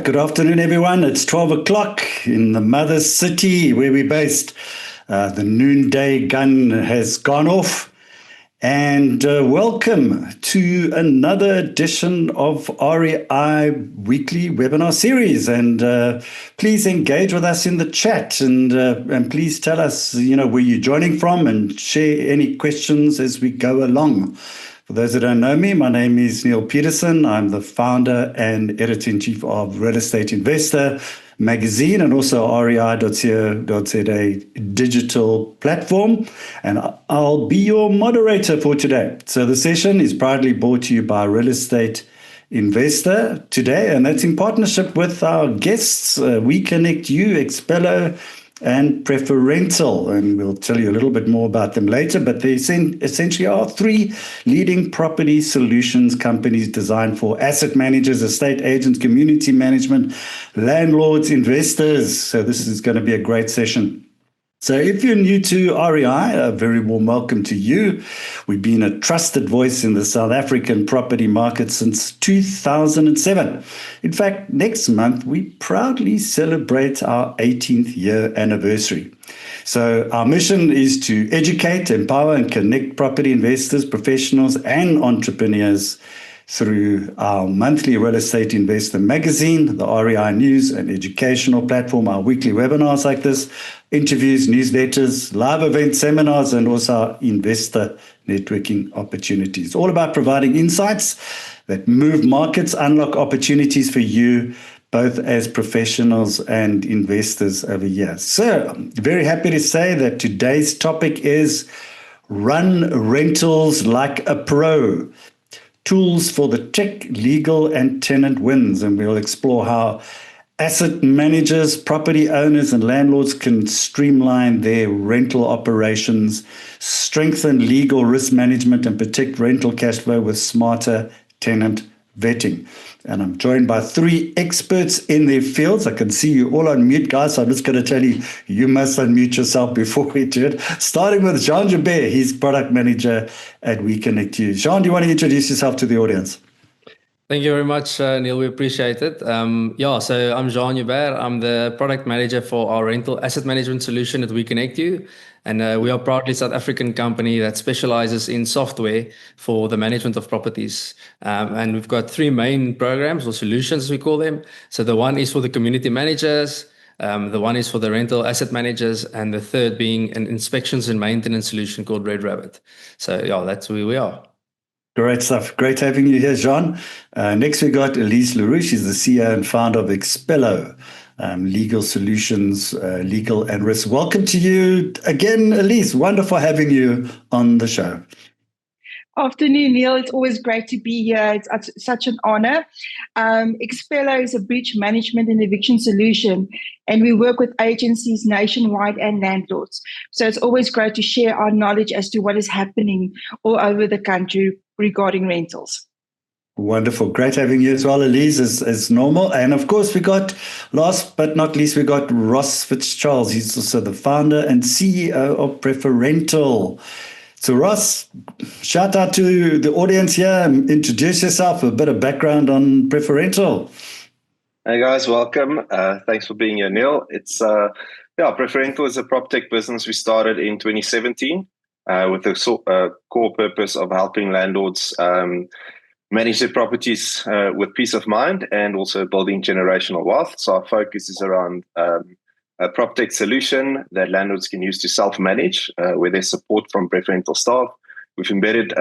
Good afternoon, everyone. It's 12 o'clock in the mother city where we're based. The noonday gun has gone off. And welcome to another edition of REI Weekly Webinar Series. And please engage with us in the chat and please tell us, where you're joining from and share any questions as we go along. For those that don't know me, my name is Neil Peterson. I'm the founder and editor-in-chief of Real Estate Investor magazine and also rei.co.za digital platform. And I'll be your moderator for today. So the session is proudly brought to you by Real Estate Investor today, and that's in partnership with our guests, We Connect You, Expello, and Preferential, and we'll tell you a little bit more about them later, but they essentially are three leading property solutions companies designed for asset managers, estate agents, community management, landlords, investors. So this is going to be a great session. So if you're new to REI, a very warm welcome to you. We've been a trusted voice in the South African property market since 2007. In fact, next month, we proudly celebrate our 18th year anniversary. So our mission is to educate, empower, and connect property investors, professionals, and entrepreneurs through our monthly Real Estate Investor magazine, the REI News and educational platform, our weekly webinars like this, interviews, newsletters, live events, seminars, and also our investor networking opportunities. All about providing insights that move markets, unlock opportunities for you, both as professionals and investors over years. So I'm very happy to say that today's topic is Run Rentals Like a Pro. Tools for the tech, legal, and tenant wins. And we'll explore how asset managers, property owners, and landlords can streamline their rental operations, strengthen legal risk management, and protect rental cash flow with smarter tenant vetting. And I'm joined by three experts in their fields. I can see you all on mute, guys. So I'm just going to tell you, you must unmute yourself before we do it. Starting with Jean Joubert, he's product manager at We Connect You. Jean, do you want to introduce yourself to the audience? Thank you very much, Neil. We appreciate it. So I'm Jean Joubert. I'm the product manager for our rental asset management solution at We Connect You. And we are proudly a South African company that specializes in software for the management of properties. And we've got three main programs or solutions, as we call them. So the one is for the community managers, the one is for the rental asset managers, and the third being an inspections and maintenance solution called Red Rabbit. So that's where we are. Great stuff. Great having you here, Jean. Next, we got Elise Leroux. She's the CEO and founder of Expello, legal solutions, legal and risk. Welcome to you again, Elise. Wonderful having you on the show. Afternoon, Neil. It's always great to be here. It's such an honor. Expello is a breach management and eviction solution, and we work with agencies nationwide and landlords. So it's always great to share our knowledge as to what is happening all over the country regarding rentals. Wonderful. Great having you as well, Elise, as normal. And of course, we got, last but not least, we got Ross Fitzcharles. He's also the founder and CEO of Preferential. So Ross, shout out to the audience here and introduce yourself, a bit of background on Preferential. Hey guys, welcome. Thanks for being here, Neil. It's Preferential is a prop tech business we started in 2017 with the core purpose of helping landlords manage their properties with peace of mind and also building generational wealth. So our focus is around a prop tech solution that landlords can use to self-manage with their support from Preferential staff. We've embedded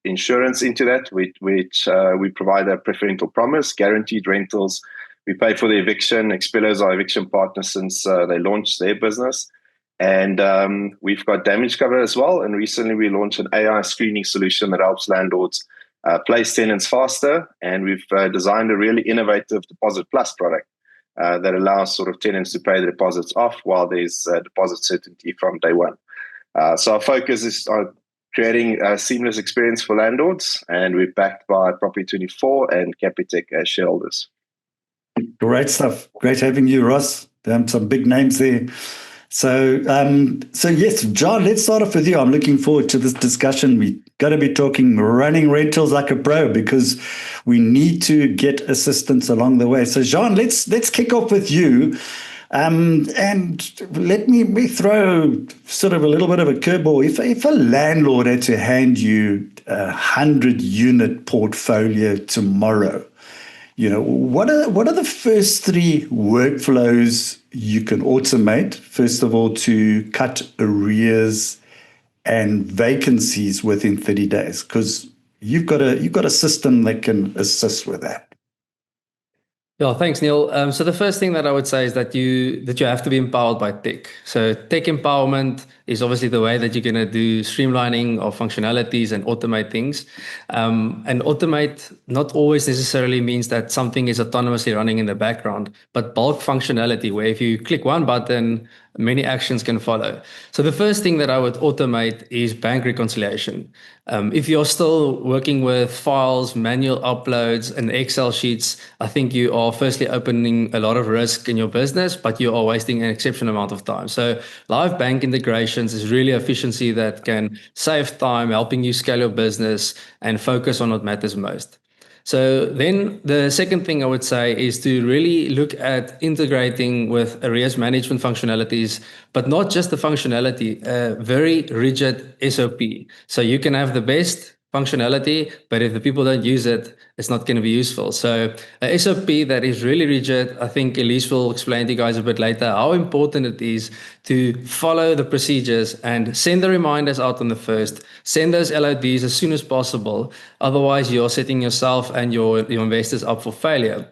insurance into that, which we provide a preferential promise, guaranteed rentals. We pay for the eviction. Expello is our eviction partner since they launched their business. And we've got damage cover as well. And recently we launched an AI screening solution that helps landlords place tenants faster. And we've designed a really innovative Deposit Plus product that allows sort of tenants to pay the deposits off while there's deposit certainty from day one. So our focus is on creating a seamless experience for landlords, and we're backed by Property24 and Capitec as shareholders. Great stuff. Great having you, Ross. Some big names there. So yes, John, let's start off with you. I'm looking forward to this discussion. We got to be talking running rentals like a pro, because we need to get assistance along the way. So Jean, let's kick off with you. And let me throw sort of a little bit of a curveball. If a landlord had to hand you a 100-unit portfolio tomorrow, what are the first 3 workflows you can automate? First of all, to cut arrears and vacancies within 30 days, because you've got a system that can assist with that. Yeah, thanks, Neil. So the first thing that I would say is that you have to be empowered by tech. So tech empowerment is obviously the way that you're going to do streamlining of functionalities and automate things. And automate not always necessarily means that something is autonomously running in the background, but bulk functionality, where if you click one button, many actions can follow. So the first thing that I would automate is bank reconciliation. If you're still working with files, manual uploads, and Excel sheets, I think you are firstly opening a lot of risk in your business, but you are wasting an exceptional amount of time. So live bank integrations is really efficiency that can save time, helping you scale your business and focus on what matters most. So then the second thing I would say is to really look at integrating with arrears management functionalities, but not just the functionality, a very rigid SOP. So you can have the best functionality, but if the people don't use it, it's not going to be useful. So a SOP that is really rigid, I think Elise will explain to you guys a bit later how important it is to follow the procedures and send the reminders out on the first, send those LODs as soon as possible. Otherwise, you're setting yourself and your investors up for failure.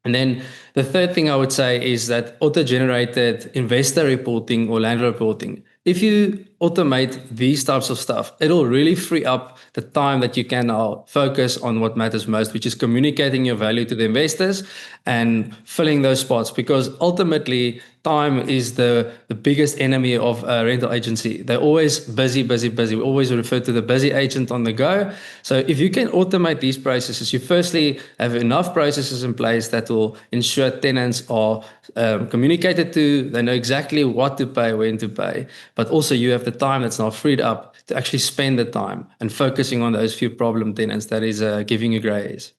And then the third thing I would say is that auto-generated investor reporting or landlord reporting. If you automate these types of stuff, it'll really free up the time that you can now focus on what matters most, which is communicating your value to the investors and filling those spots. Because ultimately, time is the biggest enemy of a rental agency. They're always busy. We always refer to the busy agent on the go. So if you can automate these processes, you firstly have enough processes in place that will ensure tenants are communicated to, they know exactly what to pay, when to pay, but also you have the time that's now freed up to actually spend the time and focusing on those few problem tenants that is giving you grace.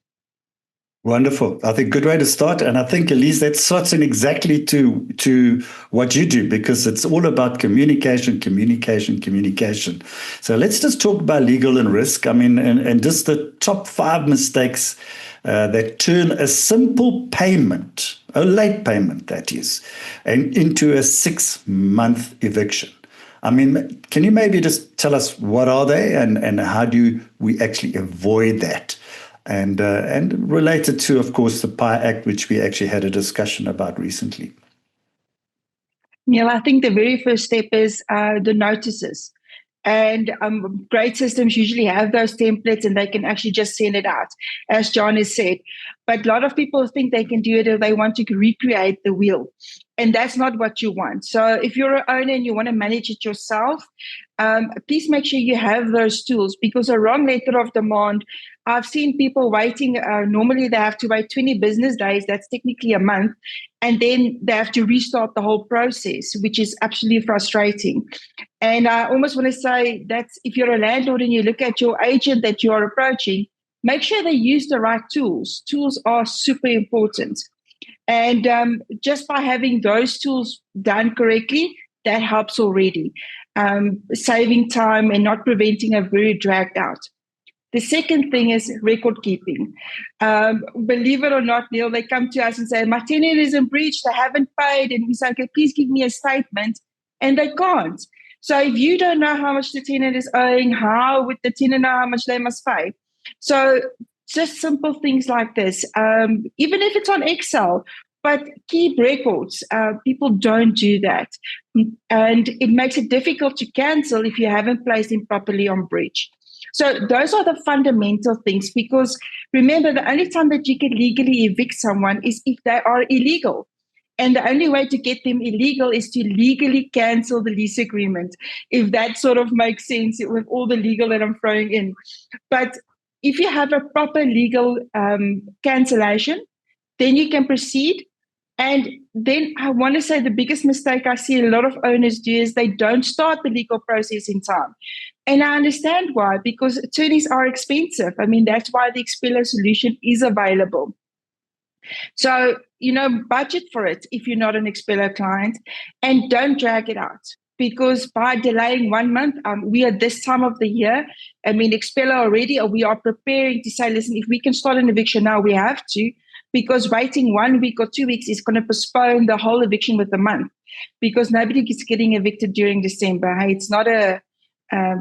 Wonderful. I think good way to start. And I think, Elise, that slots in exactly to what you do, because it's all about communication. So let's just talk about legal and risk. I mean, and just the top 5 mistakes that turn a simple payment, a late payment that is, and into a 6-month eviction. I mean, can you maybe just tell us what are they and how do we actually avoid that? And related to, of course, the PI Act, which we actually had a discussion about recently. Neil, I think the very first step is the notices. And great systems usually have those templates and they can actually just send it out, as John has said. But a lot of people think they can do it if they want to recreate the wheel. And that's not what you want. So if you're an owner and you want to manage it yourself, please make sure you have those tools, because a wrong letter of demand, I've seen people waiting. Normally they have to wait 20 business days. That's technically a month. And then they have to restart the whole process, which is absolutely frustrating. And I almost want to say that if you're a landlord and you look at your agent that you are approaching, make sure they use the right tools. Tools are super important. And just by having those tools done correctly, that helps already, saving time and not preventing a very dragged out. The second thing is record keeping. Believe it or not, Neil, they come to us and say, my tenant is in breach, they haven't paid. And we say, okay, please give me a statement. And they can't. So if you don't know how much the tenant is owing, how would the tenant know how much they must pay? So just simple things like this, even if it's on Excel, but keep records. People don't do that. And it makes it difficult to cancel if you haven't placed them properly on breach. So those are the fundamental things, because remember, the only time that you can legally evict someone is if they are illegal. And the only way to get them illegal is to legally cancel the lease agreement, if that sort of makes sense with all the legal that I'm throwing in. But if you have a proper legal cancellation, then you can proceed. And then I want to say the biggest mistake I see a lot of owners do is they don't start the legal process in time. And I understand why, because attorneys are expensive. I mean, that's why the Expello solution is available. So, budget for it if you're not an Expello client, and don't drag it out. Because by delaying 1 month, we are this time of the year. I mean, Expello already, we are preparing to say, listen, if we can start an eviction now, we have to, because waiting 1 week or 2 weeks is going to postpone the whole eviction with a month, because nobody is getting evicted during December. Hey, it's not a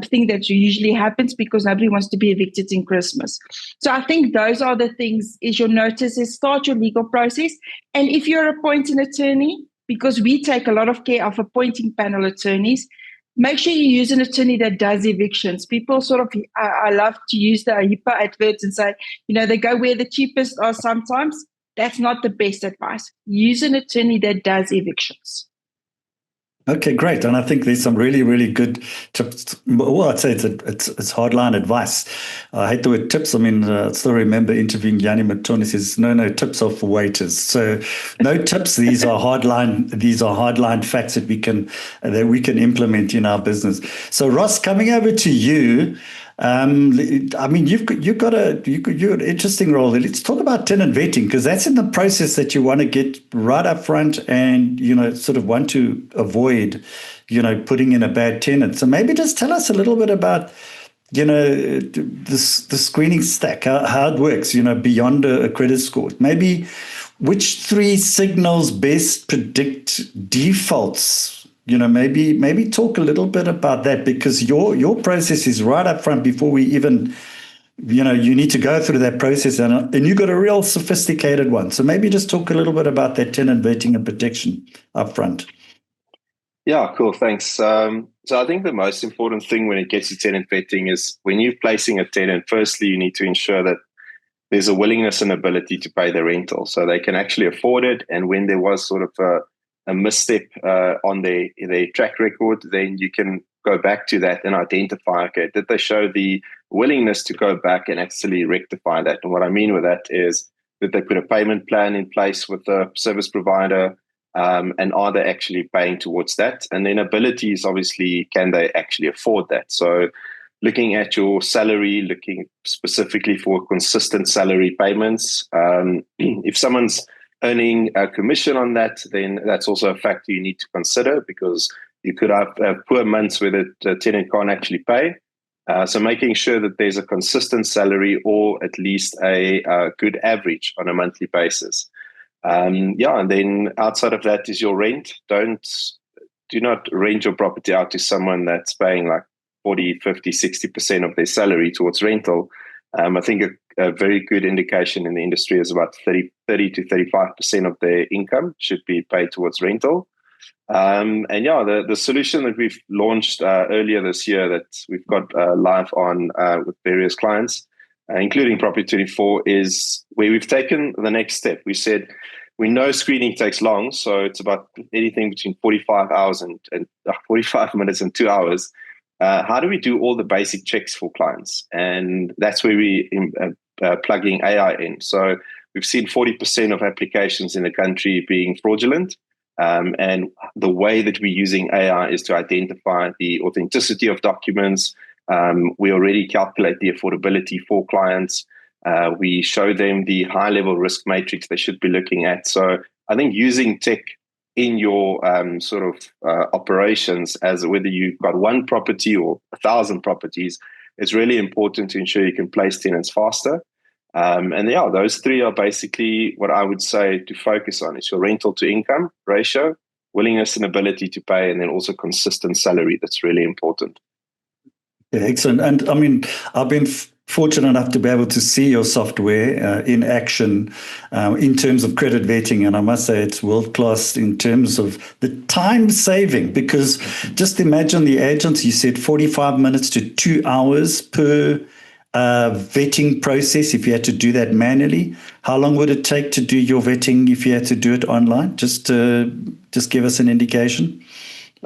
thing that usually happens, because nobody wants to be evicted in Christmas. So I think those are the things. Is your notice, is start your legal process. And if you're appointing an attorney, because we take a lot of care of appointing panel attorneys, make sure you use an attorney that does evictions. People sort of, I love to use the HIPAA adverts and say, they go where the cheapest are sometimes. That's not the best advice. Use an attorney that does evictions. Okay, great. And I think there's some really, really good tips. Well, I'd say it's hardline advice. I hate the word tips. I mean, I still remember interviewing Yanni Maton. He says, no, tips are for waiters. So no tips. These are hardline facts that we can implement in our business. So Ross, coming over to you. I mean, you're an interesting role. Let's talk about tenant vetting, because that's in the process that you want to get right up front, and sort of want to avoid putting in a bad tenant. So maybe just tell us a little bit about the screening stack, how it works, beyond a credit score. Maybe which 3 signals best predict defaults. Maybe talk a little bit about that, because your process is right up front before we even, you need to go through that process, and you've got a real sophisticated one. So maybe just talk a little bit about that tenant vetting and protection up front. Yeah, cool. Thanks. So I think the most important thing when it gets to tenant vetting is when you're placing a tenant, firstly, you need to ensure that there's a willingness and ability to pay the rental, so they can actually afford it. And when there was sort of a misstep on their track record, then you can go back to that and identify, okay, did they show the willingness to go back and actually rectify that? And what I mean with that is, did they put a payment plan in place with the service provider, and are they actually paying towards that? And then ability is obviously, can they actually afford that? So looking at your salary, looking specifically for consistent salary payments. If someone's earning a commission on that, then that's also a factor you need to consider, because you could have poor months where the tenant can't actually pay. So making sure that there's a consistent salary, or at least a good average on a monthly basis. And then outside of that is your rent. Do not rent your property out to someone that's paying like 40, 50, 60% of their salary towards rental. I think a very good indication in the industry is about 30 to 35% of their income should be paid towards rental. The solution that we've launched earlier this year, that we've got live on with various clients, including Property 24, is where we've taken the next step. We said, we know screening takes long, so it's about anything between 45 hours and 45 minutes and 2 hours. How do we do all the basic checks for clients? And that's where we plugging AI in. So we've seen 40% of applications in the country being fraudulent. And the way that we're using AI is to identify the authenticity of documents. We already calculate the affordability for clients. We show them the high-level risk matrix they should be looking at. So I think using tech in your operations, as whether you've got one property or 1,000 properties, it's really important to ensure you can place tenants faster. Those 3 are basically what I would say to focus on. It's your rental to income ratio, willingness and ability to pay, and then also consistent salary. That's really important. Yeah, excellent. And I mean, I've been fortunate enough to be able to see your software in action in terms of credit vetting. And I must say it's world-class in terms of the time saving, because just imagine the agents, you said 45 minutes to 2 hours per vetting process if you had to do that manually. How long would it take to do your vetting if you had to do it online? Just give us an indication.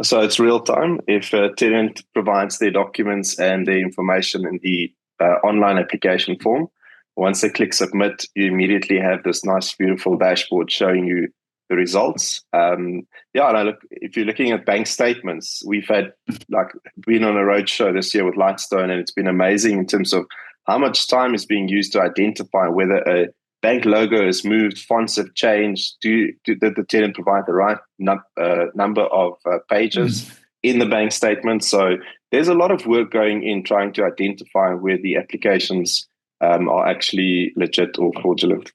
So it's real time. If a tenant provides their documents and their information in the online application form, once they click submit, you immediately have this nice, beautiful dashboard showing you the results. And if you're looking at bank statements, we've had been on a roadshow this year with Lightstone, and it's been amazing in terms of how much time is being used to identify whether a bank logo has moved, fonts have changed, did the tenant provide the right number of pages in the bank statement. So there's a lot of work going in trying to identify where the applications are actually legit or fraudulent.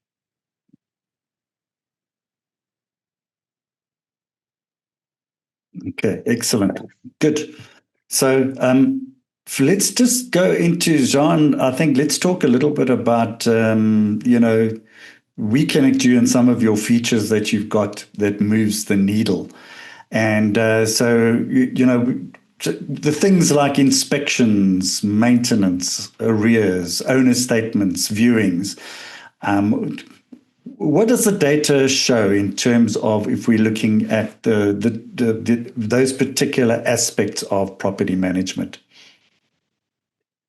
Okay, excellent. Good. So let's just go into, Jean, I think let's talk a little bit about, We Connect You and some of your features that you've got that moves the needle. And the things like inspections, maintenance, arrears, owner statements, viewings. What does the data show in terms of if we're looking at those particular aspects of property management?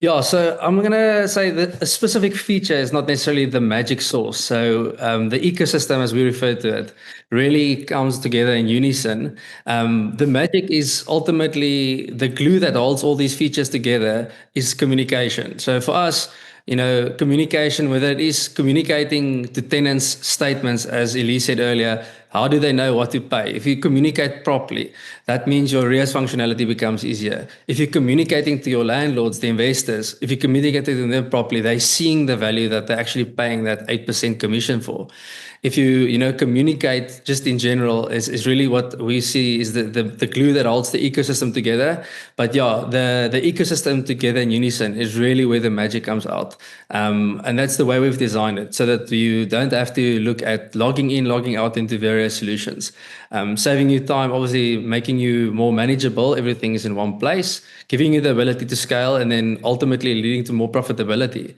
Yeah, so I'm going to say that a specific feature is not necessarily the magic sauce. So the ecosystem, as we refer to it, really comes together in unison. The magic is ultimately the glue that holds all these features together is communication. So for us, communication, whether it is communicating to tenants statements, as Elise said earlier, how do they know what to pay? If you communicate properly, that means your arrears functionality becomes easier. If you're communicating to your landlords, the investors, if you communicate to them properly, they're seeing the value that they're actually paying that 8% commission for. If you communicate just in general is really what we see is the glue that holds the ecosystem together. But yeah, the ecosystem together in unison is really where the magic comes out. And that's the way we've designed it, so that you don't have to look at logging in, logging out into various solutions. Saving you time, obviously making you more manageable. Everything is in one place, giving you the ability to scale, and then ultimately leading to more profitability.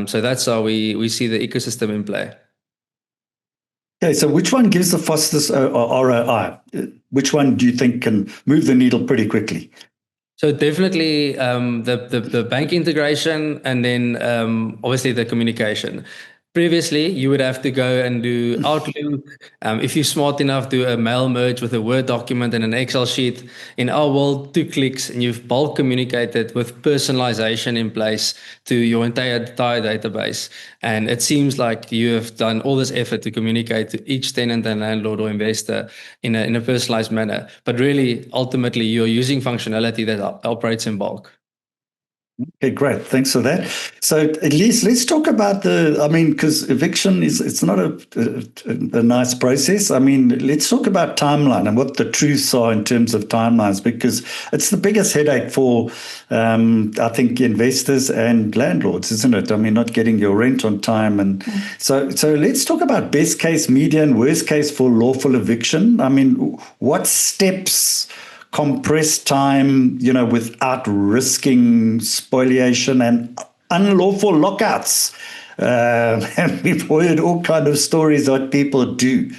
So that's how we see the ecosystem in play. Okay, so which one gives the fastest ROI? Which one do you think can move the needle pretty quickly? So definitely the bank integration, and then obviously the communication. Previously, you would have to go and do Outlook. If you're smart enough, do a mail merge with a Word document and an Excel sheet. In our world, 2 clicks, and you've bulk communicated with personalization in place to your entire database. And it seems like you have done all this effort to communicate to each tenant and landlord or investor in a personalized manner. But really, ultimately, you're using functionality that operates in bulk. Okay, great. Thanks for that. So at least let's talk about because eviction it's not a nice process. Let's talk about timeline and what the truths are in terms of timelines, because it's the biggest headache for, I think, investors and landlords, isn't it? Not getting your rent on time. And so let's talk about best case, median, worst case for lawful eviction. What steps compress time, without risking spoliation and unlawful lockouts. And we've heard all kinds of stories what people do.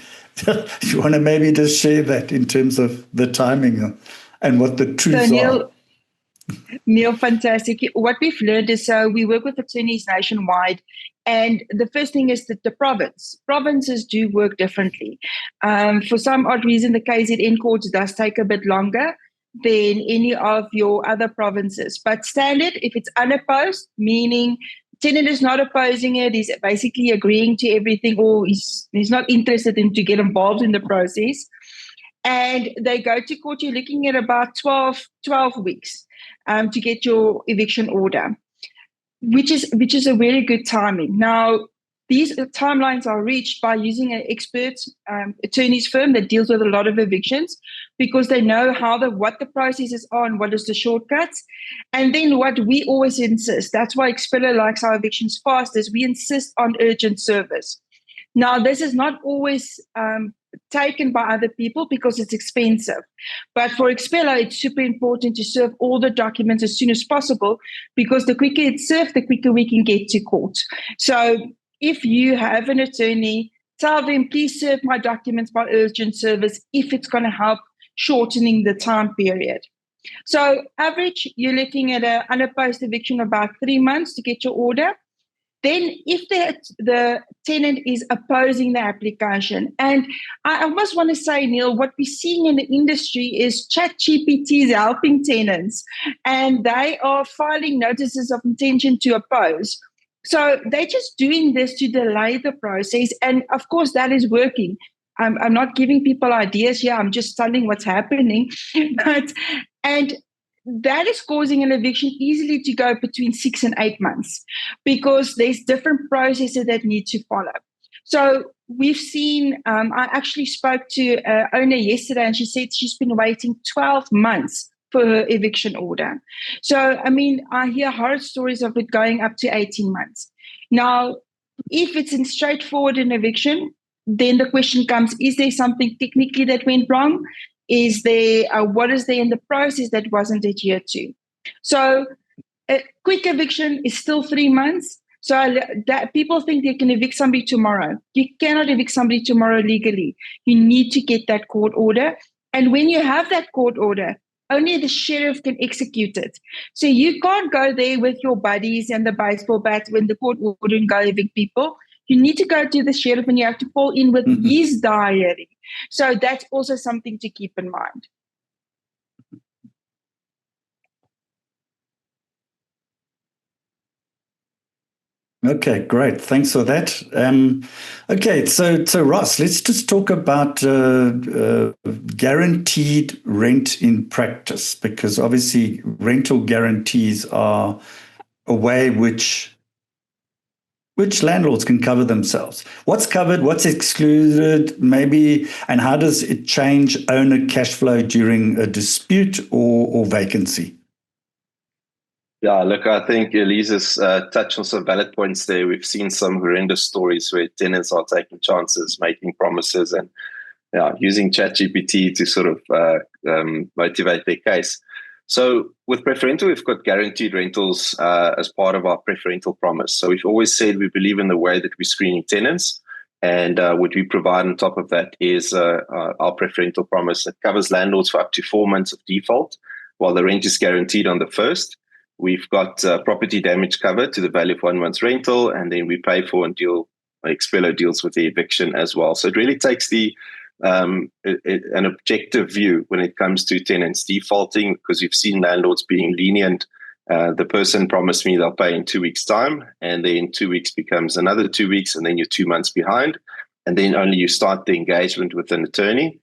You want to maybe just share that in terms of the timing and what the truths are? Neil, fantastic. What we've learned is, we work with attorneys nationwide, and the first thing is that the provinces do work differently. For some odd reason, the KZN courts does take a bit longer than any of your other provinces. But standard, if it's unopposed, meaning tenant is not opposing it, he's basically agreeing to everything, or he's not interested in to get involved in the process, and they go to court, you're looking at about 12 weeks to get your eviction order, which is a really good timing. Now, these timelines are reached by using an expert attorney's firm that deals with a lot of evictions, because they know what the processes are and what is the shortcuts. And then what we always insist, that's why Expello likes our evictions fast, is we insist on urgent service. Now, this is not always taken by other people because it's expensive. But for Expello, it's super important to serve all the documents as soon as possible, because the quicker it's served, the quicker we can get to court. So if you have an attorney, tell them, please serve my documents by urgent service if it's going to help shortening the time period. So average, you're looking at an unopposed eviction of about 3 months to get your order. Then if the tenant is opposing the application, and I almost want to say, Neil, what we're seeing in the industry is ChatGPT is helping tenants, and they are filing notices of intention to oppose. So they're just doing this to delay the process. And of course, that is working. I'm not giving people ideas here. I'm just telling what's happening. And that is causing an eviction easily to go between 6 and 8 months, because there's different processes that need to follow. So we've seen, I actually spoke to an owner yesterday, and she said she's been waiting 12 months for her eviction order. So, I mean, I hear horror stories of it going up to 18 months. Now, if it's in straightforward an eviction, then the question comes, is there something technically that went wrong? Is there, what is there in the process that wasn't adhered to? So a quick eviction is still 3 months. So that people think they can evict somebody tomorrow. You cannot evict somebody tomorrow legally. You need to get that court order. And when you have that court order, only the sheriff can execute it. So you can't go there with your buddies and the baseball bat when the court order and go evict people. You need to go to the sheriff, and you have to fall in with his diary. So that's also something to keep in mind. Okay, great. Thanks for that. Okay, so Ross, let's just talk about guaranteed rent in practice, because obviously rental guarantees are a way which landlords can cover themselves. What's covered, what's excluded, maybe, and how does it change owner cash flow during a dispute or vacancy? Yeah, look, I think Elise's touched on some valid points there. We've seen some horrendous stories where tenants are taking chances, making promises, and using ChatGPT to sort of motivate their case. So with preferential, we've got guaranteed rentals as part of our preferential promise. So we've always said we believe in the way that we're screening tenants, and what we provide on top of that is our preferential promise that covers landlords for up to 4 months of default, while the rent is guaranteed on the first. We've got property damage cover to the value of 1 month's rental, and then we pay for and Expello deals with the eviction as well. So it really takes an objective view when it comes to tenants defaulting, because you've seen landlords being lenient. The person promised me they'll pay in 2 weeks' time, and then 2 weeks becomes another 2 weeks, and then you're 2 months behind. And then only you start the engagement with an attorney,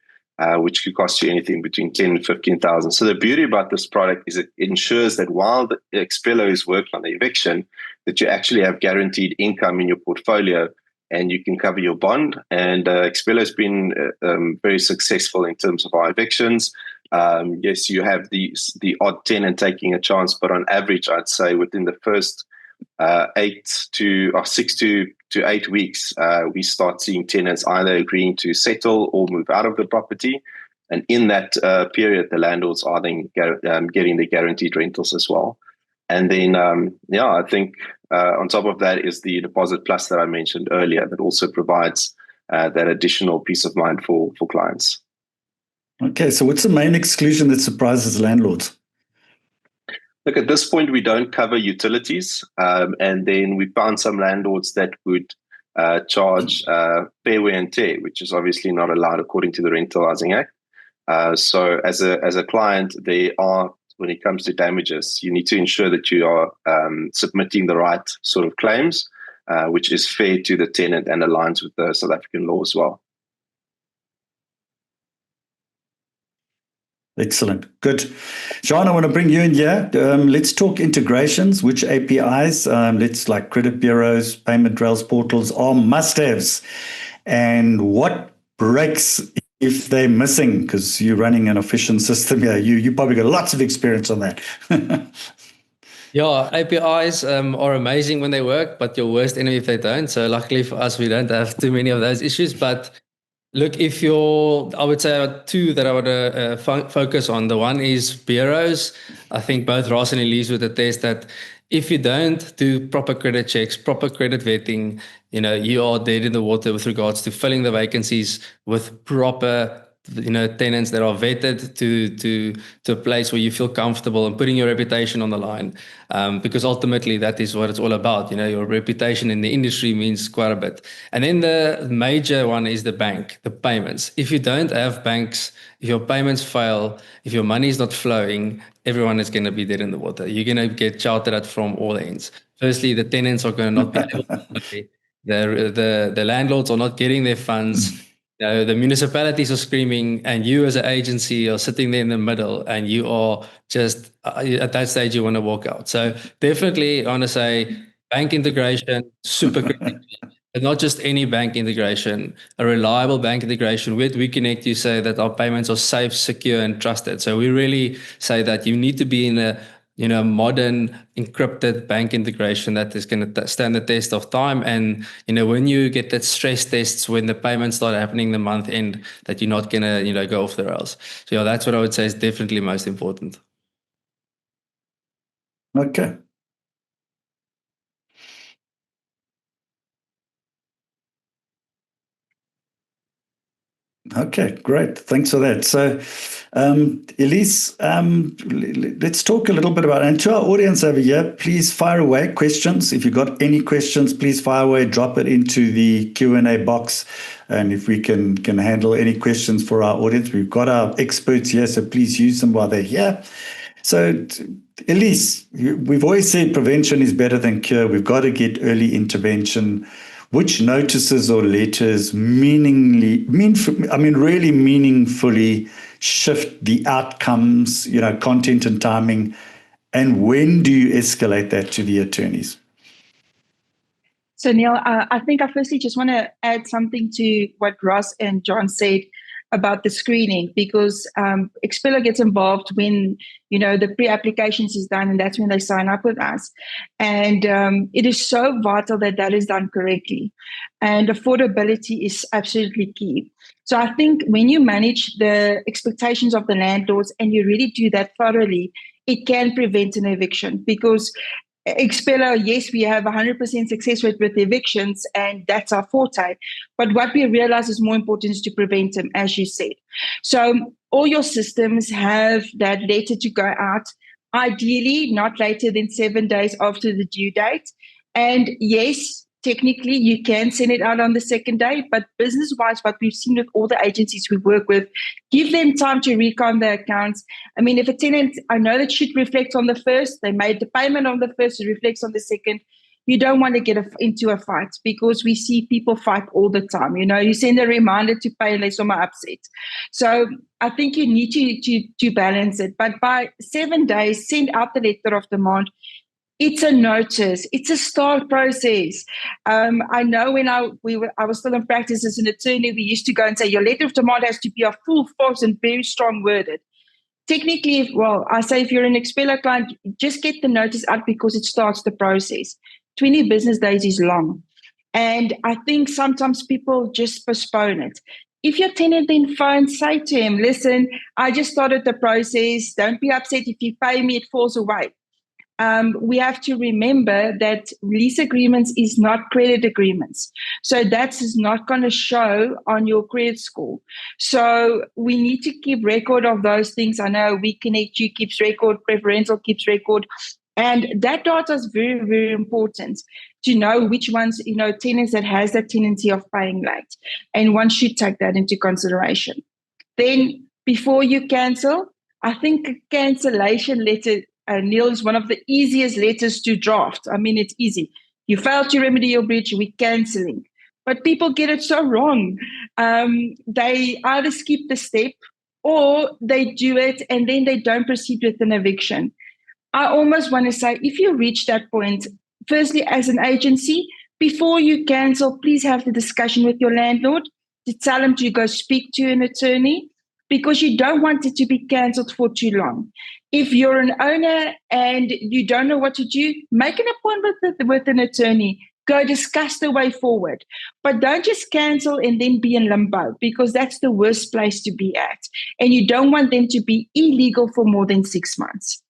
which could cost you anything between 10 and 15,000. So the beauty about this product is it ensures that while the Expello is working on the eviction, that you actually have guaranteed income in your portfolio, and you can cover your bond. And Expello has been very successful in terms of our evictions. Yes, you have the odd tenant taking a chance, but on average, I'd say within the first 6 to 8 weeks, we start seeing tenants either agreeing to settle or move out of the property. And in that period, the landlords are then getting the guaranteed rentals as well. And then, I think on top of that is the Deposit Plus that I mentioned earlier, that also provides that additional peace of mind for clients. Okay, so what's the main exclusion that surprises landlords? Look, at this point, we don't cover utilities. And then we found some landlords that would charge fair wear and tear, which is obviously not allowed according to the Rental Housing Act. So as a client, they are, when it comes to damages, you need to ensure that you are submitting the right sort of claims, which is fair to the tenant and aligns with the South African law as well. Excellent. Good. Sean, I want to bring you in here. Let's talk integrations. Which APIs, like credit bureaus, payment rails, portals are must-haves, and what breaks if they're missing? Because you're running an efficient system here. You probably got lots of experience on that. Yeah, APIs are amazing when they work, but your worst enemy if they don't. So luckily for us, we don't have too many of those issues. But look, I would say two that I would focus on. The one is bureaus. I think both Ross and Elise would attest that if you don't do proper credit checks, proper credit vetting, you are dead in the water with regards to filling the vacancies with proper tenants that are vetted to a place where you feel comfortable and putting your reputation on the line, because ultimately that is what it's all about. Your reputation in the industry means quite a bit. And then the major one is the bank, the payments. If you don't have banks, if your payments fail, if your money is not flowing, everyone is going to be dead in the water. You're going to get shouted at from all ends. Firstly, the tenants are going to not be able to pay. The landlords are not getting their funds. The municipalities are screaming, and you as an agency are sitting there in the middle, and you are just at that stage you want to walk out. So definitely, I want to say bank integration, super critical. But not just any bank integration, a reliable bank integration with WeConnect. You say that our payments are safe, secure, and trusted. So we really say that you need to be in a modern encrypted bank integration that is going to stand the test of time. And when you get that stress tests, when the payments start happening the month end, that you're not going to go off the rails. So that's what I would say is definitely most important. Okay. Okay, great. Thanks for that. So, Elise, let's talk a little bit about, and to our audience over here, please fire away questions. If you've got any questions, please fire away, drop it into the Q&A box. And if we can handle any questions for our audience, we've got our experts here, so please use them while they're here. So, Elise, we've always said prevention is better than cure. We've got to get early intervention. Which notices or letters really meaningfully shift the outcomes, content and timing, and when do you escalate that to the attorneys? So Neil, I think I firstly just want to add something to what Ross and John said about the screening, because Expeller gets involved when the pre-applications is done, and that's when they sign up with us. And it is so vital that is done correctly, and affordability is absolutely key. So I think when you manage the expectations of the landlords and you really do that thoroughly, it can prevent an eviction. Because Expeller, yes, we have 100% success rate with evictions, and that's our forte. But what we realize is more important is to prevent them, as you said. So all your systems have that letter to go out, ideally not later than 7 days after the due date. And yes, technically you can send it out on the second day, but business-wise, what we've seen with all the agencies we work with, give them time to recon their accounts. I mean, if a tenant, I know that should reflect on the first, they made the payment on the first, it reflects on the second. You don't want to get into a fight, because we see people fight all the time. You send a reminder to pay and they're somehow upset. So I think you need to balance it. But by 7 days, send out the letter of demand. It's a notice. It's a start process. I know when I was still in practice as an attorney, we used to go and say, your letter of demand has to be a full, force, and very strong worded. Technically, I say if you're an Expeller client, just get the notice out, because it starts the process. 20 business days is long. And I think sometimes people just postpone it. If your tenant then phones, say to him, listen, I just started the process. Don't be upset if you pay me, it falls away. We have to remember that lease agreements is not credit agreements. So that is not going to show on your credit score. So we need to keep record of those things. I know WeConnect You keeps record, Preferential keeps record. And that data is very, very important to know which ones, tenants that has that tendency of paying late. And one should take that into consideration. Then before you cancel, I think a cancellation letter, Neil, is one of the easiest letters to draft. I mean, it's easy. You failed to remedy your breach, we're cancelling. But people get it so wrong. They either skip the step, or they do it and then they don't proceed with an eviction. I almost want to say, if you reach that point, firstly, as an agency, before you cancel, please have the discussion with your landlord to tell them to go speak to an attorney, because you don't want it to be cancelled for too long. If you're an owner and you don't know what to do, make an appointment with an attorney. Go discuss the way forward. But don't just cancel and then be in limbo, because that's the worst place to be at. And you don't want them to be illegal for more than 6 months.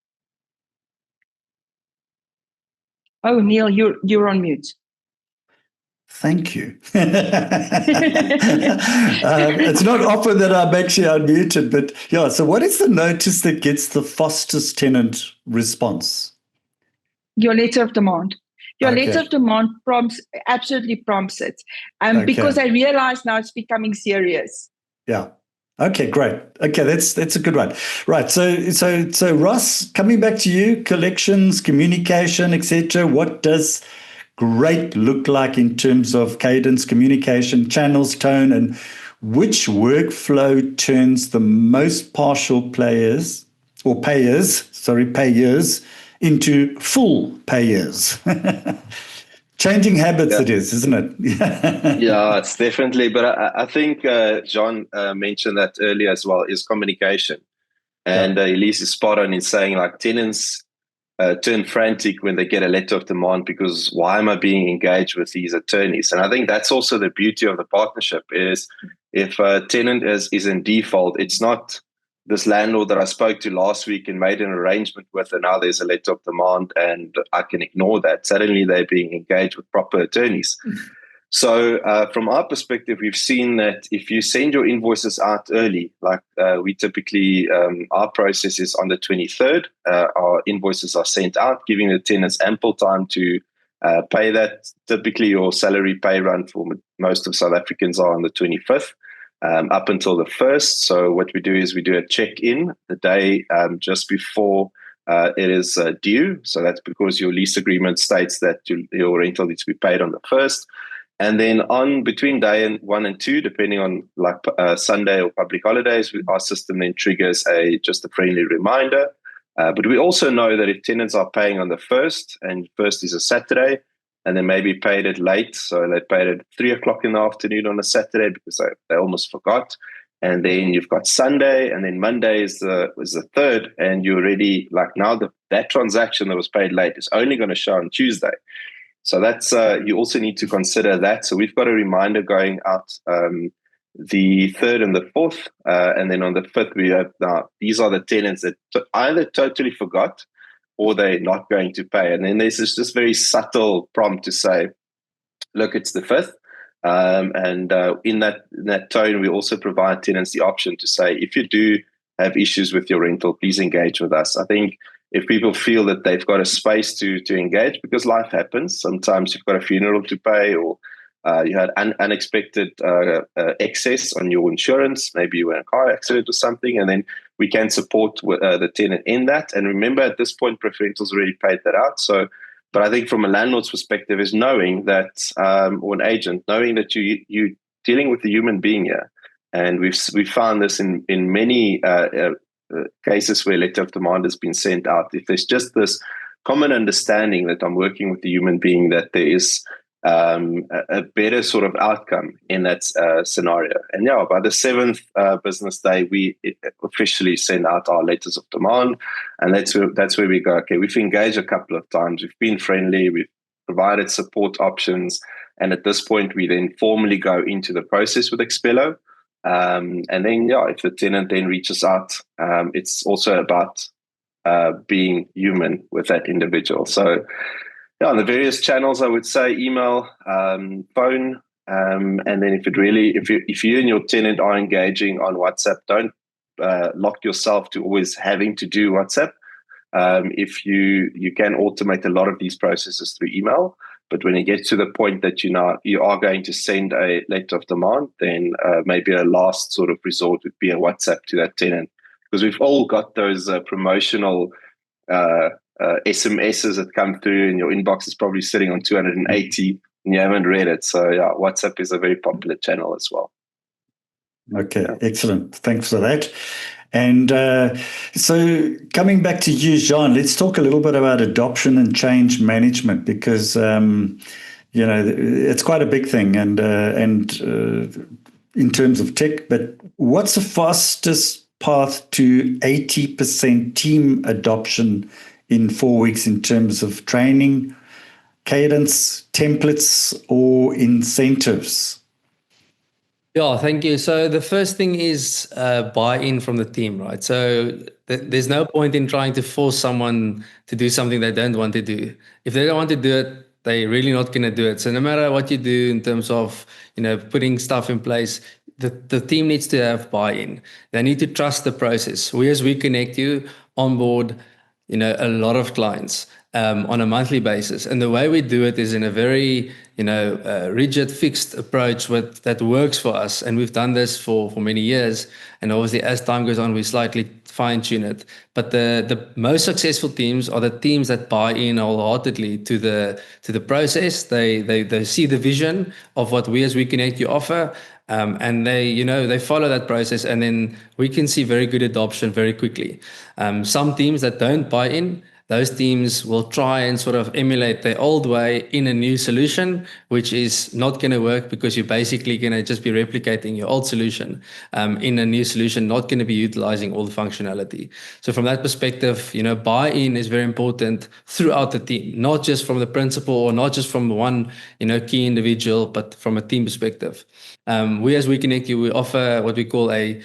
Oh, Neil, you're on mute. Thank you. It's not often that I'm actually unmuted, but yeah. So, what is the notice that gets the fastest tenant response? Your letter of demand. Your Okay. letter of demand absolutely prompts it, Okay. because I realize now it's becoming serious. Yeah. Okay, great. Okay, that's a good one. Right. So Ross, coming back to you, collections, communication, etc. What does great look like in terms of cadence, communication, channels, tone, and which workflow turns the most partial payers into full payers? Changing habits, it is, isn't it? Yeah, it's definitely. But I think John mentioned that earlier as well, is communication. And Elise is spot on in saying, like, tenants turn frantic when they get a letter of demand because why am I being engaged with these attorneys? And I think that's also the beauty of the partnership is if a tenant is in default, it's not this landlord that I spoke to last week and made an arrangement with, and now there's a letter of demand and I can ignore that. Suddenly they're being engaged with proper attorneys. So from our perspective, we've seen that if you send your invoices out early, like we typically, our process is on the 23rd, our invoices are sent out, giving the tenants ample time to pay that. Typically, your salary pay run for most of South Africans are on the 25th. Up until the 1st. So what we do is we do a check-in the day just before it is due. So that's because your lease agreement states that your rental needs to be paid on the 1st. And then on between day 1 and 2, depending on like Sunday or public holidays, our system then triggers just a friendly reminder. But we also know that if tenants are paying on the 1st, and 1st is a Saturday, and they maybe paid it late, so they paid it 3 o'clock in the afternoon on a Saturday because they almost forgot. And then you've got Sunday, and then Monday is the 3rd, and you're already like now that transaction that was paid late is only going to show on Tuesday. So that's you also need to consider that. So we've got a reminder going out the 3rd and the 4th, and then on the 5th we have now these are the tenants that either totally forgot or they're not going to pay. And then there's this very subtle prompt to say, look, it's the 5th. And in that tone, we also provide tenants the option to say, if you do have issues with your rental, please engage with us. I think if people feel that they've got a space to engage, because life happens, sometimes you've got a funeral to pay, or you had unexpected excess on your insurance, maybe you were in a car accident or something, and then we can support the tenant in that. And remember, at this point, Preferential's already paid that out. So, but I think from a landlord's perspective is knowing that, or an agent, knowing that you're dealing with a human being here. And we've found this in many cases where letter of demand has been sent out. If there's just this common understanding that I'm working with a human being, that there is a better sort of outcome in that scenario. And yeah, by the 7th business day, we officially send out our letters of demand, and that's where we go. Okay, we've engaged a couple of times, we've been friendly, we've provided support options, and at this point, we then formally go into the process with Expello. And then, yeah, if the tenant then reaches out, it's also about being human with that individual. So, yeah, on the various channels, I would say email, phone, and then if you and your tenant are engaging on WhatsApp, don't lock yourself to always having to do WhatsApp. If you can automate a lot of these processes through email, but when it gets to the point that you are going to send a letter of demand, then maybe a last sort of resort would be a WhatsApp to that tenant, because we've all got those promotional SMSs that come through, and your inbox is probably sitting on 280 and you haven't read it. So yeah, WhatsApp is a very popular channel as well. Okay, yeah. Excellent. Thanks for that. And so coming back to you, Jean, let's talk a little bit about adoption and change management, because it's quite a big thing, and in terms of tech. But what's the fastest path to 80% team adoption in 4 weeks in terms of training, cadence, templates, or incentives? Yeah, thank you. So the first thing is buy-in from the team, right? So there's no point in trying to force someone to do something they don't want to do. If they don't want to do it, they're really not going to do it. So no matter what you do in terms of, putting stuff in place, the team needs to have buy-in. They need to trust the process. We connect you onboard, a lot of clients on a monthly basis. And the way we do it is in a very, rigid, fixed approach that works for us. And we've done this for many years. And obviously, as time goes on, we slightly fine-tune it. But the most successful teams are the teams that buy in wholeheartedly to the process. They see the vision of what we connect you offer. And they follow that process, and then we can see very good adoption very quickly. Some teams that don't buy in, those teams will try and sort of emulate their old way in a new solution, which is not going to work because you're basically going to just be replicating your old solution in a new solution, not going to be utilizing all the functionality. So from that perspective, buy-in is very important throughout the team, not just from the principal or not just from one, key individual, but from a team perspective. We Connect You, we offer what we call a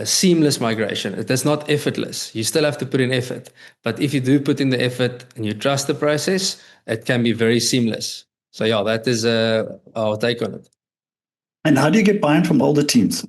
seamless migration. It is not effortless. You still have to put in effort. But if you do put in the effort and you trust the process, it can be very seamless. So yeah, that is our take on it. And how do you get buy-in from all the teams?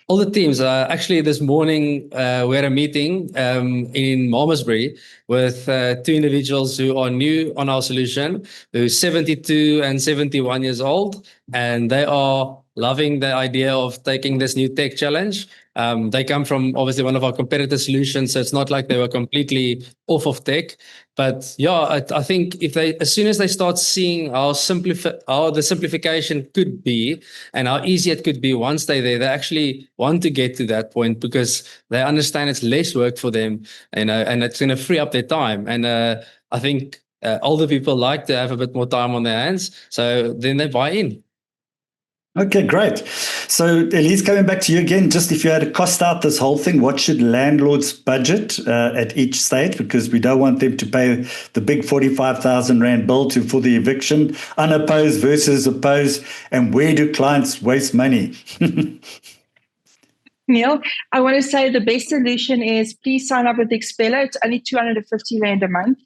All the teams. Actually, this morning we had a meeting in Malmesbury with two individuals who are new on our solution, who's 72 and 71 years old, and they are loving the idea of taking this new tech challenge. They come from obviously one of our competitor solutions, so it's not like they were completely off of tech. But yeah, I think as soon as they start seeing how the simplification could be and how easy it could be once they're there, they actually want to get to that point because they understand it's less work for them, and it's going to free up their time. And I think older people like to have a bit more time on their hands, so then they buy in. Okay, great. So Elise, coming back to you again, just if you had to cost out this whole thing, what should landlords budget at each state? Because we don't want them to pay the big 45,000 Rand bill for the eviction, unopposed versus opposed, and where do clients waste money? Neil, I want to say the best solution is please sign up with Expello. It's only 250 Rand a month.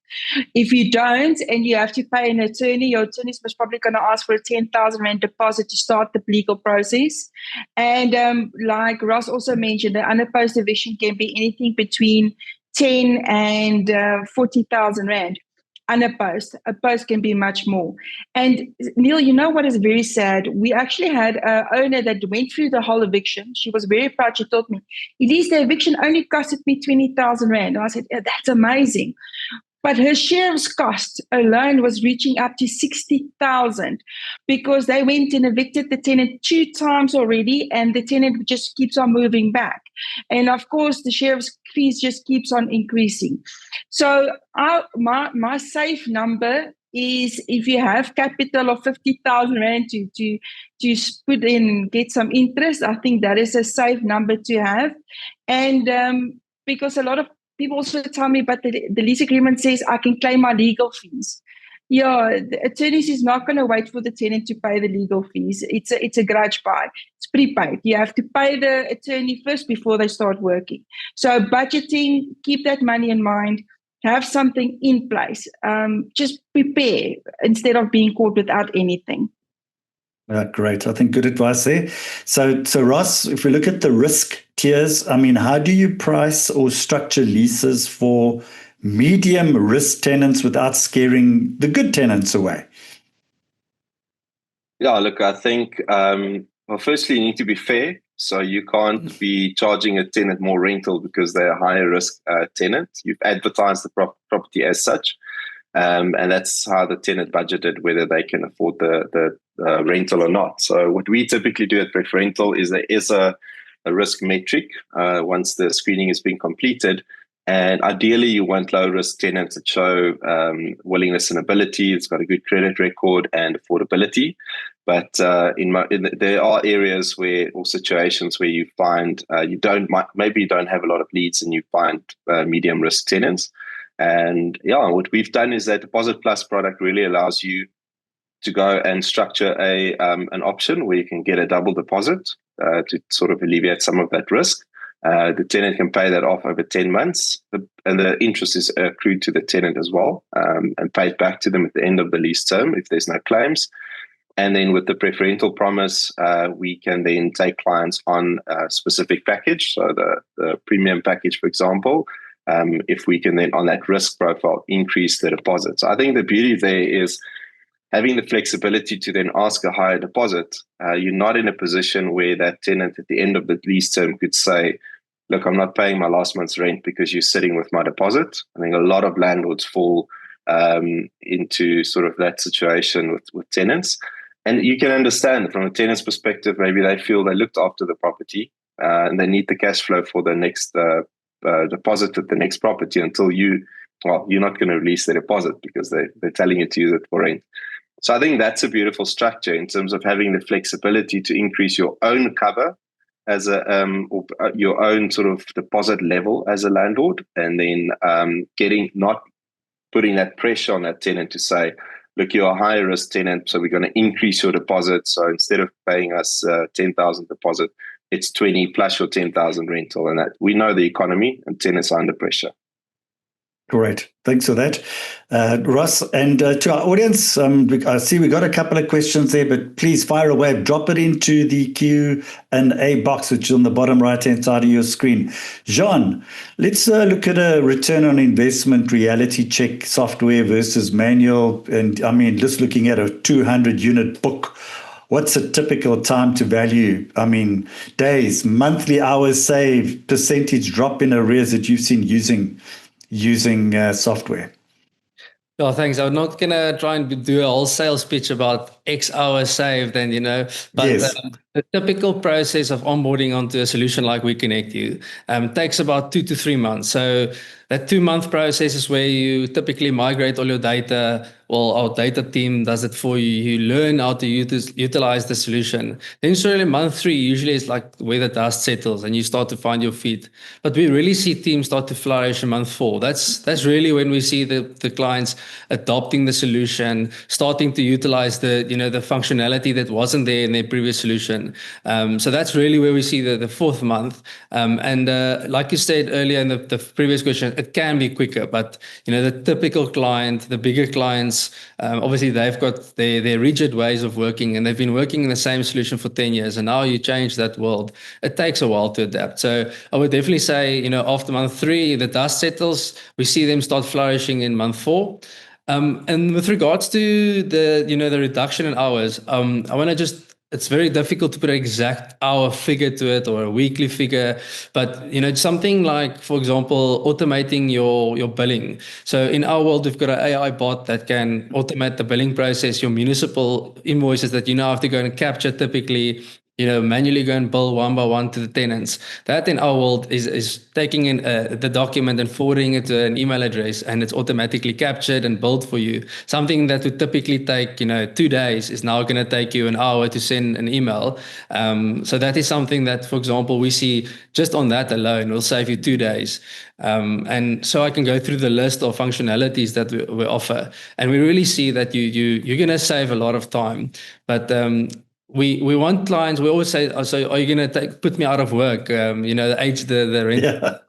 If you don't and you have to pay an attorney, your attorney's most probably going to ask for a 10,000 Rand deposit to start the legal process. And like Ross also mentioned, the unopposed eviction can be anything between 10 and 40,000 Rand. Unopposed. Opposed can be much more. And Neil, you know what is very sad? We actually had an owner that went through the whole eviction. She was very proud. She told me, Elise, the eviction only costed me 20,000 Rand. And I said, yeah, that's amazing. But her share of cost alone was reaching up to 60,000 because they went and evicted the tenant 2 times already, and the tenant just keeps on moving back. And of course, the share of fees just keeps on increasing. So my safe number is if you have capital of 50,000 Rand to put in and get some interest, I think that is a safe number to have. And because a lot of people also tell me, but the lease agreement says I can claim my legal fees. Yeah, the attorneys is not going to wait for the tenant to pay the legal fees. It's a grudge buy. It's prepaid. You have to pay the attorney first before they start working. So budgeting, keep that money in mind. Have something in place. Just prepare instead of being caught without anything. Great. I think good advice there. So Ross, if we look at the risk tiers, I mean, how do you price or structure leases for medium risk tenants without scaring the good tenants away? Yeah, look, I think, well, firstly, you need to be fair. So you can't be charging a tenant more rental because they're a higher risk tenant. You've advertised the property as such. And that's how the tenant budgeted, whether they can afford the rental or not. So what we typically do at Preferential is there is a risk metric once the screening has been completed. And ideally, you want low-risk tenants that show willingness and ability. It's got a good credit record and affordability. But there are areas or situations where you find you don't have a lot of leads and you find medium-risk tenants. And yeah, what we've done is that Deposit Plus product really allows you to go and structure an option where you can get a double deposit to sort of alleviate some of that risk. The tenant can pay that off over 10 months, and the interest is accrued to the tenant as well, and paid back to them at the end of the lease term if there's no claims. And then with the preferential promise, we can then take clients on a specific package. So the premium package, for example, if we can then on that risk profile increase the deposit. So I think the beauty there is having the flexibility to then ask a higher deposit. You're not in a position where that tenant at the end of the lease term could say, look, I'm not paying my last month's rent because you're sitting with my deposit. I think a lot of landlords fall into sort of that situation with tenants. And you can understand from a tenant's perspective, maybe they feel they looked after the property and they need the cash flow for the next deposit at the next property until you're not going to release the deposit because they're telling you to use it for rent. So I think that's a beautiful structure in terms of having the flexibility to increase your own cover as your own sort of deposit level as a landlord, and then not putting that pressure on that tenant to say, look, you're a higher risk tenant, so we're going to increase your deposit. So instead of paying us 10,000 deposit, it's 20 plus your 10,000 rental, and that we know the economy and tenants are under pressure. Great. Thanks for that, Ross. And to our audience, I see we got a couple of questions there, but please fire away. Drop it into the Q&A box, which is on the bottom right-hand side of your screen. Jean, let's look at a return on investment reality check software versus manual. And I mean, just looking at a 200-unit book, what's a typical time to value? I mean, days, monthly hours saved, percentage drop in arrears that you've seen using software? Well, thanks. I'm not going to try and do a whole sales pitch about X hours saved and, but yes. The typical process of onboarding onto a solution like We Connect You takes about 2 to 3 months. So that 2-month process is where you typically migrate all your data. Well, our data team does it for you. You learn how to utilize the solution. Then surely month 3 usually is like where the dust settles and you start to find your feet. But we really see teams start to flourish in month 4. That's really when we see the clients adopting the solution, starting to utilize the functionality that wasn't there in their previous solution. So that's really where we see the 4th month. And like you said earlier in the previous question, it can be quicker, but the typical client, the bigger clients, obviously they've got their rigid ways of working and they've been working in the same solution for 10 years. And now you change that world. It takes a while to adapt. So I would definitely say, after month 3, the dust settles. We see them start flourishing in month 4. And with regards to the reduction in hours, I want to it's very difficult to put an exact hour figure to it or a weekly figure, but something like, for example, automating your billing. So in our world, we've got an AI bot that can automate the billing process, your municipal invoices that you now have to go and capture typically, manually go and bill one by one to the tenants. That in our world is taking in the document and forwarding it to an email address, and it's automatically captured and billed for you. Something that would typically take 2 days is now going to take you an hour to send an email. So that is something that, for example, we see just on that alone will save you 2 days. And so I can go through the list of functionalities that we offer, and we really see that you're going to save a lot of time. But we want clients. We always say, so are you going to put me out of work? The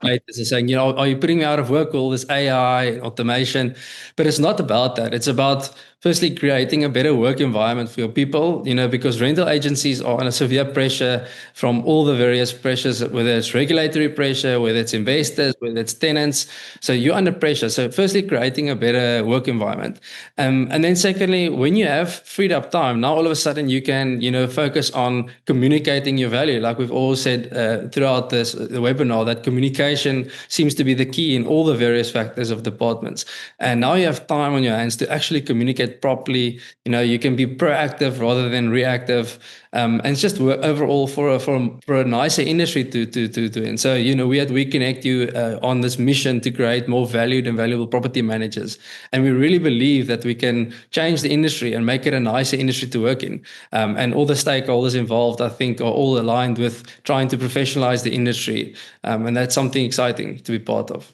rent is saying, are you putting me out of work with all this AI automation? But it's not about that. It's about firstly creating a better work environment for your people, because rental agencies are under severe pressure from all the various pressures, whether it's regulatory pressure, whether it's investors, whether it's tenants. So you're under pressure. So firstly, creating a better work environment. And then secondly, when you have freed up time, now all of a sudden you can, focus on communicating your value. Like we've all said throughout the webinar, that communication seems to be the key in all the various factors of departments. And now you have time on your hands to actually communicate properly. You can be proactive rather than reactive, and it's just overall for a nicer industry to do. And so we at We Connect You on this mission to create more valued and valuable property managers, and we really believe that we can change the industry and make it a nicer industry to work in. And all the stakeholders involved, I think, are all aligned with trying to professionalize the industry, and that's something exciting to be part of.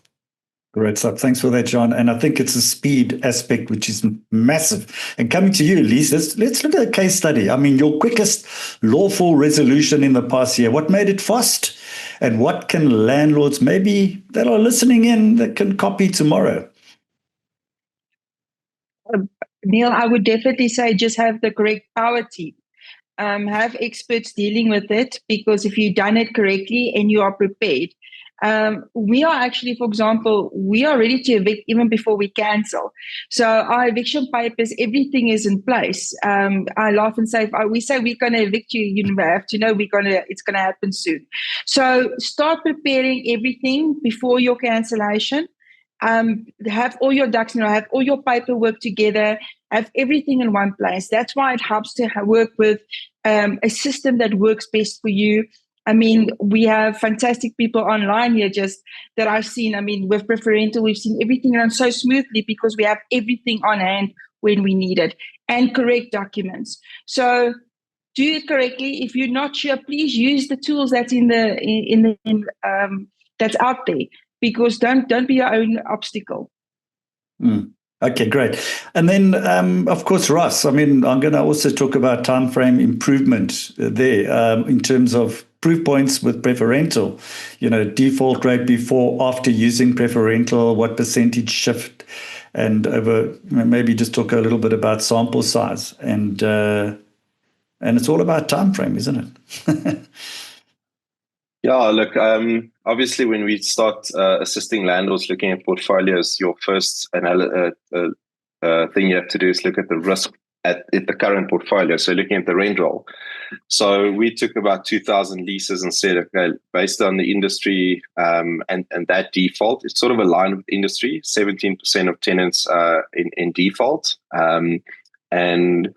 Great stuff. Thanks for that, John. And I think it's a speed aspect, which is massive. And coming to you, Lise, let's look at a case study. I mean, your quickest lawful resolution in the past year, what made it fast? And what can landlords maybe that are listening in that can copy tomorrow? Neil, I would definitely say just have the correct power team. Have experts dealing with it, because if you've done it correctly and you are prepared, we are actually, for example, we are ready to evict even before we cancel. So our eviction papers, everything is in place. I laugh and say, if we say we're going to evict you, you have to know it's going to happen soon. So start preparing everything before your cancellation. Have all your ducks in a row, have all your paperwork together, have everything in one place. That's why it helps to work with a system that works best for you. I mean, we have fantastic people online here just that I've seen. I mean, with Preferential, we've seen everything run so smoothly because we have everything on hand when we need it, and correct documents. So do it correctly. If you're not sure, please use the tools that's that's out there, because don't be your own obstacle. Okay, great. And then, of course, Ross, I mean, I'm going to also talk about time frame improvement there in terms of proof points with preferential, default rate before, after using preferential, what percentage shift, and over, maybe just talk a little bit about sample size. And it's all about time frame, isn't it? Yeah, look, obviously when we start assisting landlords looking at portfolios, your first thing you have to do is look at the risk at the current portfolio. So looking at the rent roll. So we took about 2,000 leases and said, okay, based on the industry and that default, it's sort of aligned with industry, 17% of tenants in default. And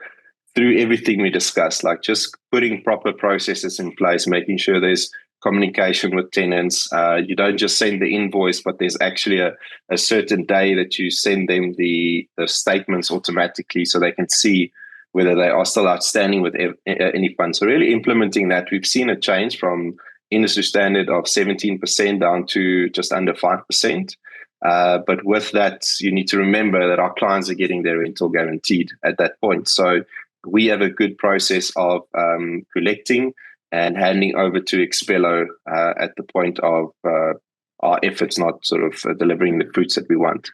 through everything we discussed, like just putting proper processes in place, making sure there's communication with tenants. You don't just send the invoice, but there's actually a certain day that you send them the statements automatically so they can see whether they are still outstanding with any funds. So really implementing that, we've seen a change from industry standard of 17% down to just under 5%. But with that, you need to remember that our clients are getting their rental guaranteed at that point. So we have a good process of collecting and handing over to Expello at the point of our efforts not sort of delivering the fruits that we want.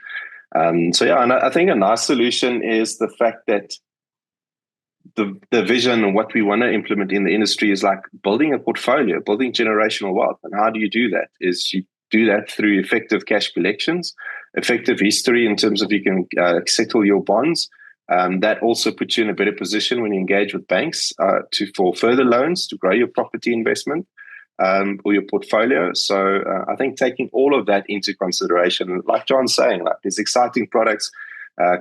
And I think a nice solution is the fact that the vision and what we want to implement in the industry is like building a portfolio, building generational wealth. And how do you do that? Is you do that through effective cash collections, effective history in terms of you can settle your bonds. That also puts you in a better position when you engage with banks for further loans to grow your property investment or your portfolio. So I think taking all of that into consideration, like John's saying, like these exciting products,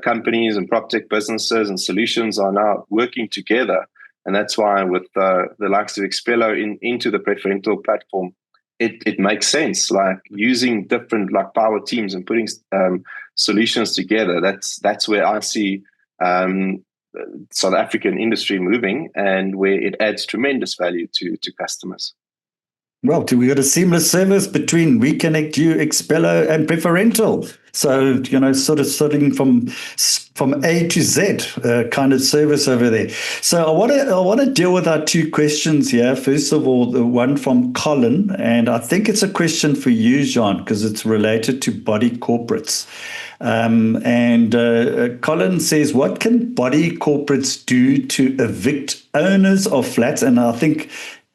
companies and PropTech businesses and solutions are now working together. And that's why with the likes of Expello into the Preferential platform, it makes sense, like using different like power teams and putting solutions together. That's where I see South African industry moving, and where it adds tremendous value to customers. Well, we got a seamless service between WeConnect You, Expello, and Preferential. So, sort of starting from A to Z kind of service over there. So I want to deal with our two questions here. First of all, the one from Colin, and I think it's a question for you, Jean, because it's related to body corporates. Colin says, what can body corporates do to evict owners of flats? And I think,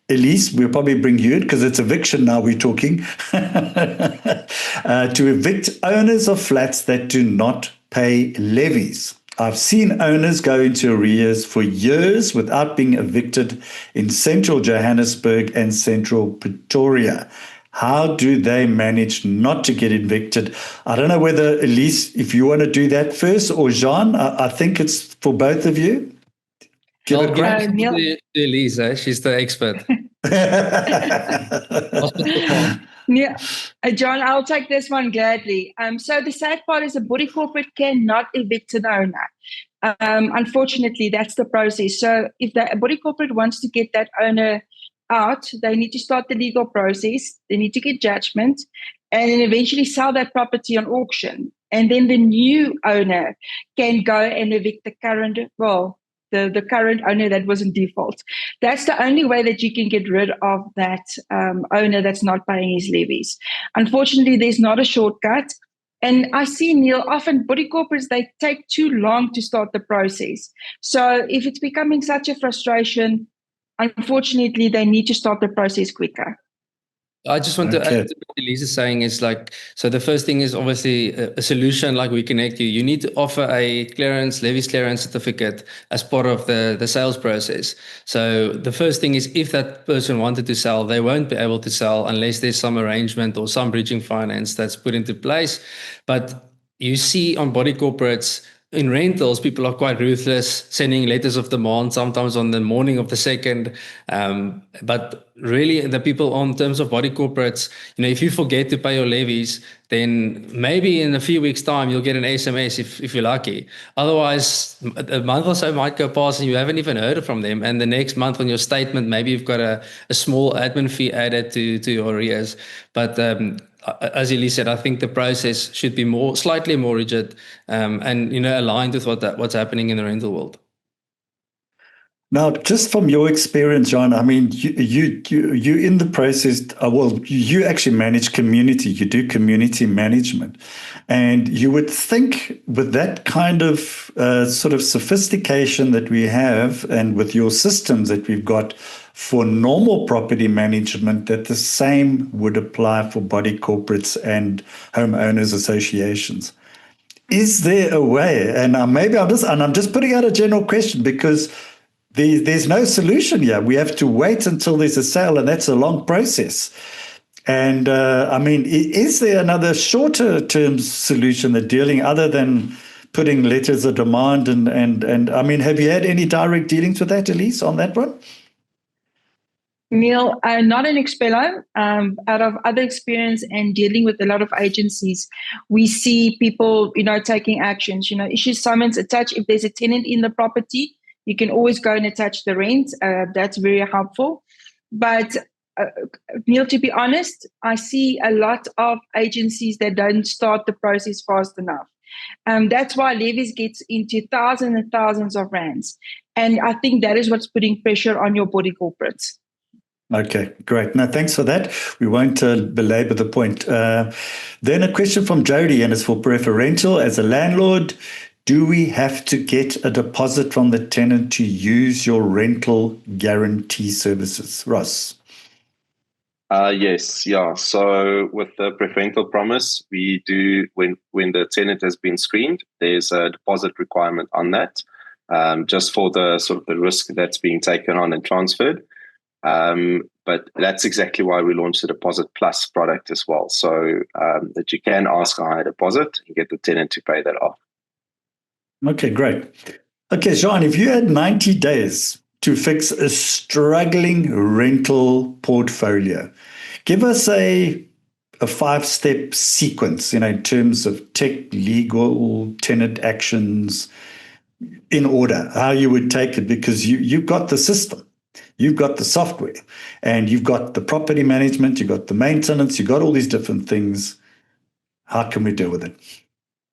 Elise, we'll probably bring you in because it's eviction now we're talking, to evict owners of flats that do not pay levies. I've seen owners go into arrears for years without being evicted in central Johannesburg and central Pretoria. How do they manage not to get evicted? I don't know whether, Elise, if you want to do that first, or Jean, I think it's for both of you. Give it a crack. Elise, she's the expert. Yeah, John, I'll take this one gladly. So the sad part is a body corporate cannot evict an owner. Unfortunately, that's the process. So if the body corporate wants to get that owner out, they need to start the legal process. They need to get judgment and then eventually sell that property on auction. And then the new owner can go and evict the current, the current owner that was in default. That's the only way that you can get rid of that owner that's not paying his levies. Unfortunately, there's not a shortcut. And I see, Neil, often body corporates, they take too long to start the process. So if it's becoming such a frustration, unfortunately, they need to start the process quicker. I just want to add to what Elise is saying is like, so the first thing is obviously a solution like We Connect You. You need to offer a levies clearance certificate as part of the sales process. So the first thing is if that person wanted to sell, they won't be able to sell unless there's some arrangement or some bridging finance that's put into place. But you see on body corporates, in rentals, people are quite ruthless, sending letters of demand sometimes on the morning of the second. But really, the people on terms of body corporates, if you forget to pay your levies, then maybe in a few weeks' time you'll get an SMS if you're lucky. Otherwise, a month or so might go past and you haven't even heard from them. And the next month on your statement, maybe you've got a small admin fee added to your arrears. But as Elise said, I think the process should be slightly more rigid, and aligned with what's happening in the rental world. Now, just from your experience, John, I mean, you in the process. You actually manage community. You do community management, and you would think with that kind of sort of sophistication that we have, and with your systems that we've got for normal property management, that the same would apply for body corporates and homeowners associations. Is there a way? And maybe I'm just putting out a general question because there's no solution here. We have to wait until there's a sale, and that's a long process. And I mean, is there another shorter term solution that dealing other than putting letters of demand? And I mean, have you had any direct dealings with that, Elise, on that one? Neil, not an Expello. Out of other experience and dealing with a lot of agencies, we see people, taking actions, issue summons, attach. If there's a tenant in the property, you can always go and attach the rent. That's very helpful. But Neil, to be honest, I see a lot of agencies that don't start the process fast enough. That's why levies gets into thousands and thousands of rands. And I think that is what's putting pressure on your body corporates. Okay, great. No, thanks for that. We won't belabor the point. Then a question from Jody, and it's for preferential. As a landlord, do we have to get a deposit from the tenant to use your rental guarantee services? Ross? Yes, yeah. So with the preferential promise, we do, when the tenant has been screened, there's a deposit requirement on that, just for the sort of the risk that's being taken on and transferred. But that's exactly why we launched the Deposit Plus product as well, so that you can ask a higher deposit and get the tenant to pay that off. Okay, great. Okay, Jean, if you had 90 days to fix a struggling rental portfolio, give us a 5-step sequence, in terms of tech, legal, tenant actions, in order, how you would take it, because you've got the system. You've got the software, and you've got the property management, you've got the maintenance, you've got all these different things. How can we deal with it?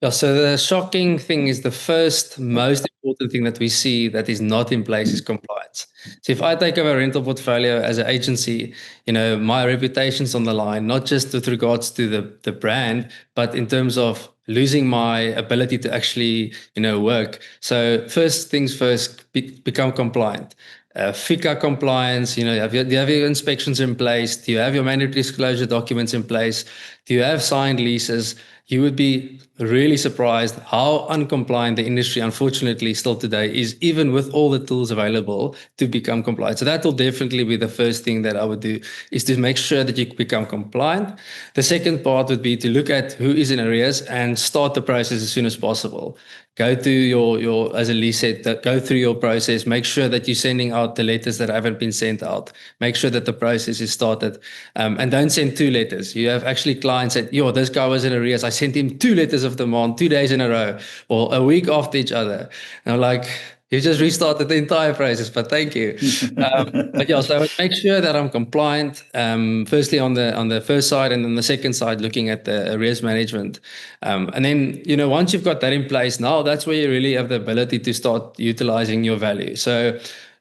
Yeah, so the shocking thing is the first most important thing that we see that is not in place is compliance. So if I take over a rental portfolio as an agency, my reputation's on the line, not just with regards to the brand, but in terms of losing my ability to actually, work. So first things first, become compliant. FICA compliance, do you have your inspections in place? Do you have your mandatory disclosure documents in place? Do you have signed leases? You would be really surprised how uncompliant the industry, unfortunately, still today is, even with all the tools available to become compliant. So that will definitely be the first thing that I would do, is to make sure that you become compliant. The second part would be to look at who is in arrears and start the process as soon as possible. Go to your, as Elise said, go through your process, make sure that you're sending out the letters that haven't been sent out, make sure that the process is started, and don't send 2 letters. You have actually clients that, this guy was in arrears, I sent him 2 letters of demand 2 days in a row, or a week after each other. And I'm like, You just restarted the entire process, but thank you. But yeah, so I would make sure that I'm compliant. Firstly, on the first side, and then the second side, looking at the arrears management. And then, once you've got that in place, now that's where you really have the ability to start utilizing your value. So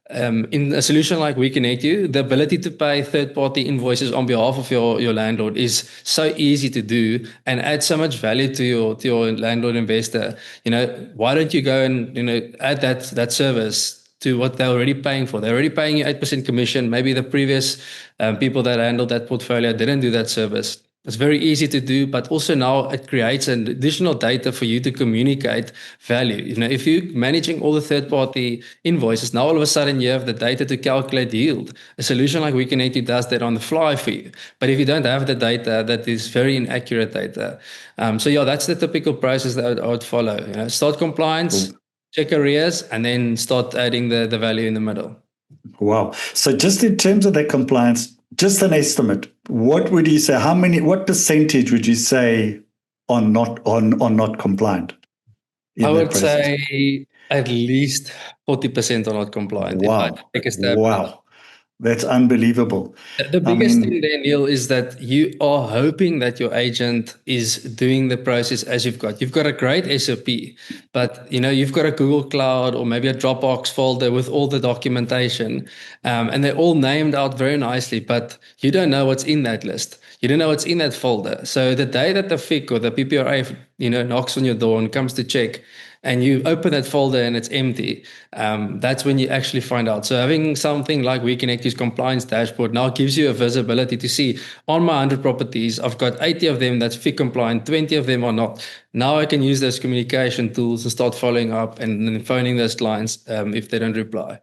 in a solution like We Connect You, the ability to pay third-party invoices on behalf of your landlord is so easy to do and adds so much value to your landlord investor. Why don't you go and add that service to what they're already paying for? They're already paying you 8% commission. Maybe the previous people that handled that portfolio didn't do that service. It's very easy to do, but also now it creates an additional data for you to communicate value. If you're managing all the third-party invoices, now all of a sudden you have the data to calculate yield. A solution like We Connect You does that on the fly for you. But if you don't have the data, that is very inaccurate data. So yeah, that's the typical process that I would follow. Start compliance, check arrears, and then start adding the value in the middle. Wow. So just in terms of that compliance, just an estimate, what would you say, what percentage would you say are not compliant? I would say at least 40% are not compliant. Wow. If I take a step Wow. That's unbelievable. The biggest thing there, Neil, is that you are hoping that your agent is doing the process as you've got. You've got a great SOP, but you've got a Google Cloud or maybe a Dropbox folder with all the documentation, and they're all named out very nicely, but you don't know what's in that list. You don't know what's in that folder. So the day that the FIC or the PPRA, knocks on your door and comes to check, and you open that folder and it's empty, that's when you actually find out. So having something like We Connect You's compliance dashboard now gives you a visibility to see, on my 100 properties, I've got 80 of them that's FIC compliant, 20 of them are not. Now I can use those communication tools and start following up and then phoning those clients if they don't reply.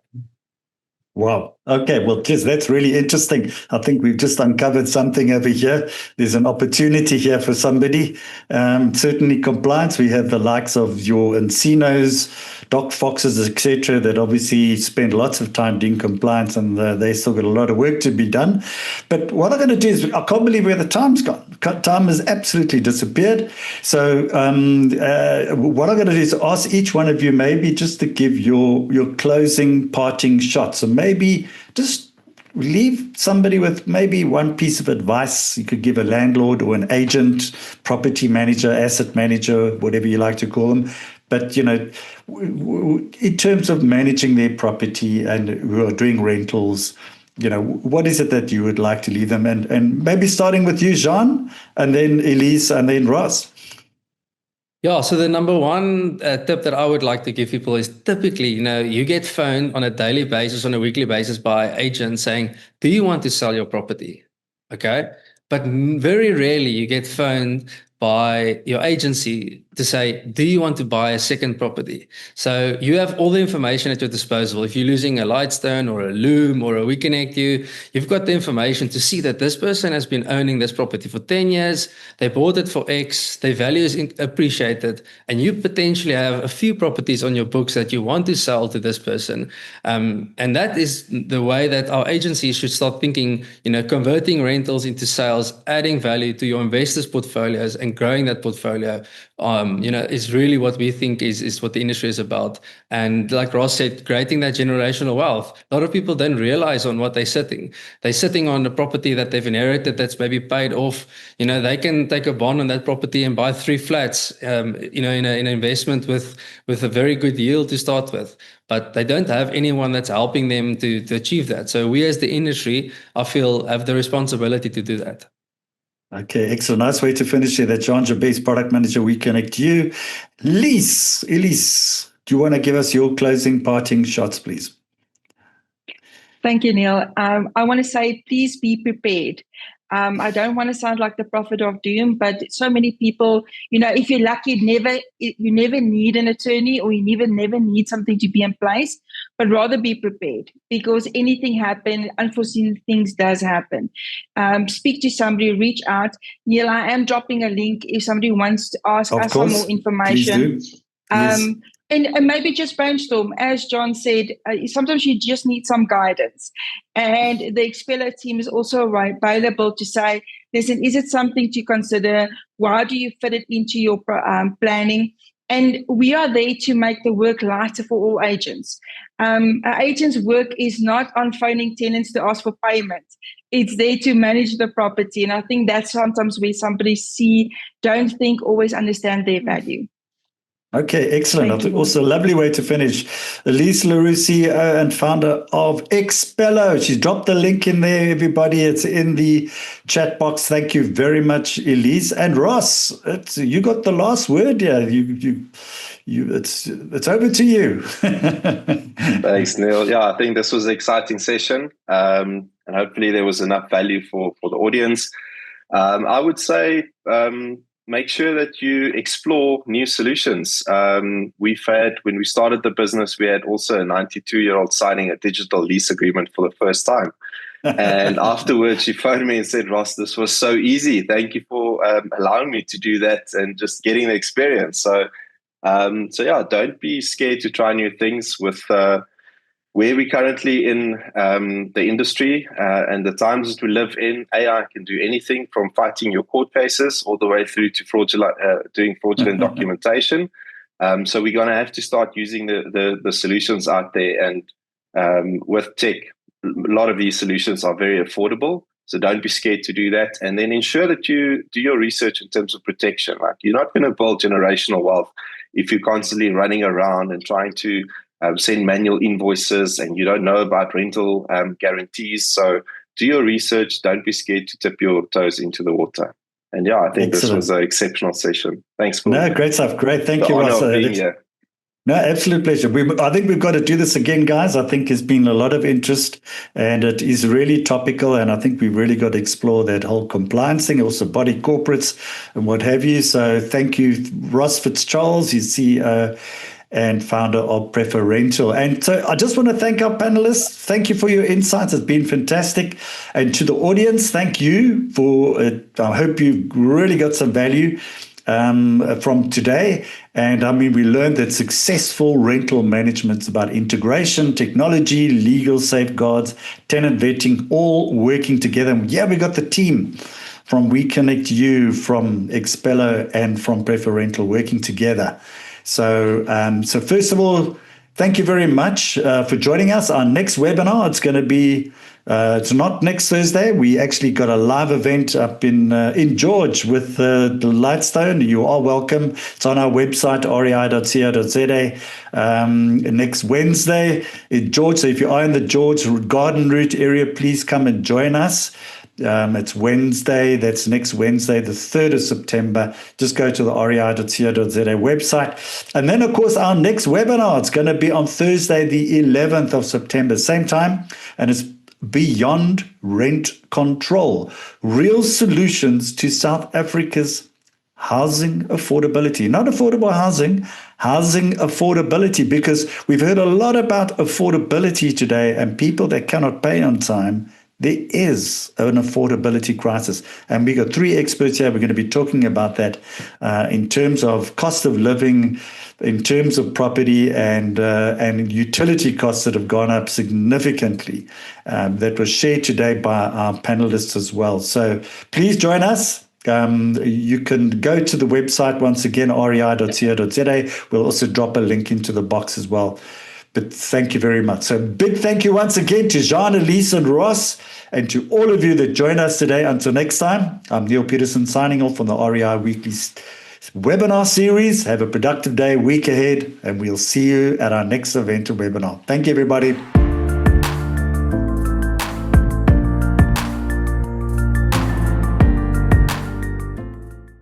Wow. Okay. Well, geez, that's really interesting. I think we've just uncovered something over here. There's an opportunity here for somebody. Certainly compliance. We have the likes of your Encinos, Doc Foxes, etc., that obviously spend lots of time doing compliance, and they still got a lot of work to be done. But what I'm going to do is, I can't believe where the time's gone. Time has absolutely disappeared. So what I'm going to do is ask each one of you maybe just to give your closing parting shot. So maybe just leave somebody with maybe one piece of advice you could give a landlord or an agent, property manager, asset manager, whatever you like to call them. But, in terms of managing their property and who are doing rentals, what is it that you would like to leave them? And maybe starting with you, Jean, and then Elise, and then Ross. Yeah, so the number one tip that I would like to give people is, typically, you get phoned on a daily basis, on a weekly basis, by agents saying, do you want to sell your property? Okay. But very rarely you get phoned by your agency to say, do you want to buy a second property? So you have all the information at your disposal. If you're losing a Lightstone or a Loom or a We Connect You, you've got the information to see that this person has been owning this property for 10 years. They bought it for X, their value is appreciated, and you potentially have a few properties on your books that you want to sell to this person. And that is the way that our agencies should start thinking, converting rentals into sales, adding value to your investors' portfolios and growing that portfolio. Is really what we think is what the industry is about. And like Ross said, creating that generational wealth. A lot of people don't realize on what they're sitting. They're sitting on a property that they've inherited that's maybe paid off. They can take a bond on that property and buy 3 flats, in an investment with a very good yield to start with. But they don't have anyone that's helping them to achieve that. So we as the industry, I feel, have the responsibility to do that. Okay, excellent. Nice way to finish here. That's John Jabez, Product Manager, We Connect You. Elise, do you want to give us your closing parting shots, please? Thank you, Neil. I want to say, please be prepared. I don't want to sound like the prophet of doom, but so many people, if you're lucky, you never need an attorney, or you never need something to be in place, but rather be prepared, because anything happens, unforeseen things does happen. Speak to somebody, reach out. Neil, I am dropping a link if somebody wants to ask us for more information. Please do. Yes. And maybe just brainstorm. As John said, sometimes you just need some guidance. And the Expeller team is also available to say, listen, is it something to consider? Why do you fit it into your planning? And we are there to make the work lighter for all agents. Our agent's work is not on phoning tenants to ask for payment. It's there to manage the property. And I think that's sometimes where somebody don't think, always understand their value. Okay, excellent. I Thank think you. also a lovely way to finish. Elise Leroux, CEO and founder of Expello. She's dropped the link in there, everybody. It's in the chat box. Thank you very much, Elise. And Ross, you got the last word here. It's over to you. Thanks, Neil. Yeah, I think this was an exciting session, and hopefully there was enough value for the audience. I would say make sure that you explore new solutions. When we started the business, we had also a 92-year-old signing a digital lease agreement for the first time. And afterwards, she phoned me and said, Ross, this was so easy. Thank you for allowing me to do that and just getting the experience. So yeah, don't be scared to try new things with where we're currently in the industry and the times that we live in. AI can do anything from fighting your court cases all the way through to doing fraudulent documentation. So we're going to have to start using the solutions out there. And with tech, a lot of these solutions are very affordable. So don't be scared to do that. And then ensure that you do your research in terms of protection. Like, you're not going to build generational wealth if you're constantly running around and trying to send manual invoices and you don't know about rental guarantees. So do your research. Don't be scared to tip your toes into the water. And yeah, I think Excellent. This was an exceptional session. Thanks for great stuff. Great. Thank you, Ross. Being here. No, absolute pleasure. I think we've got to do this again, guys. I think there's been a lot of interest and it is really topical. And I think we've really got to explore that whole compliance thing, also body corporates and what have you. So thank you, Ross Fitzcharles, he's CEO and founder of Preferential. And so I just want to thank our panelists. Thank you for your insights. It's been fantastic. And to the audience, thank you for it. I hope you really got some value from today. And I mean, we learned that successful rental management is about integration, technology, legal safeguards, tenant vetting, all working together. And yeah, we got the team from We Connect You, from Expello, and from Preferential working together. So first of all, thank you very much for joining us. Our next webinar, it's going to be, it's not next Thursday. We actually got a live event up in George with the Lightstone. You are welcome. It's on our website, rei.co.za. Next Wednesday in George. So if you are in the George Garden Route area, please come and join us. It's Wednesday. That's next Wednesday, the 3rd of September. Just go to the rei.co.za website. And then, of course, our next webinar, it's going to be on Thursday, the 11th of September, same time. And it's Beyond Rent Control, real solutions to South Africa's housing affordability. Not affordable housing, housing affordability, because we've heard a lot about affordability today and people that cannot pay on time. There is an affordability crisis. And we got 3 experts here. We're going to be talking about that in terms of cost of living, in terms of property and utility costs that have gone up significantly. That was shared today by our panelists as well. So please join us. You can go to the website once again, rei.co.za. We'll also drop a link into the box as well. But thank you very much. So big thank you once again to Jean, Elise, and Ross, and to all of you that joined us today. Until next time, I'm Neil Peterson signing off from the REI Weekly webinar series. Have a productive day, week ahead, and we'll see you at our next event or webinar. Thank you, everybody.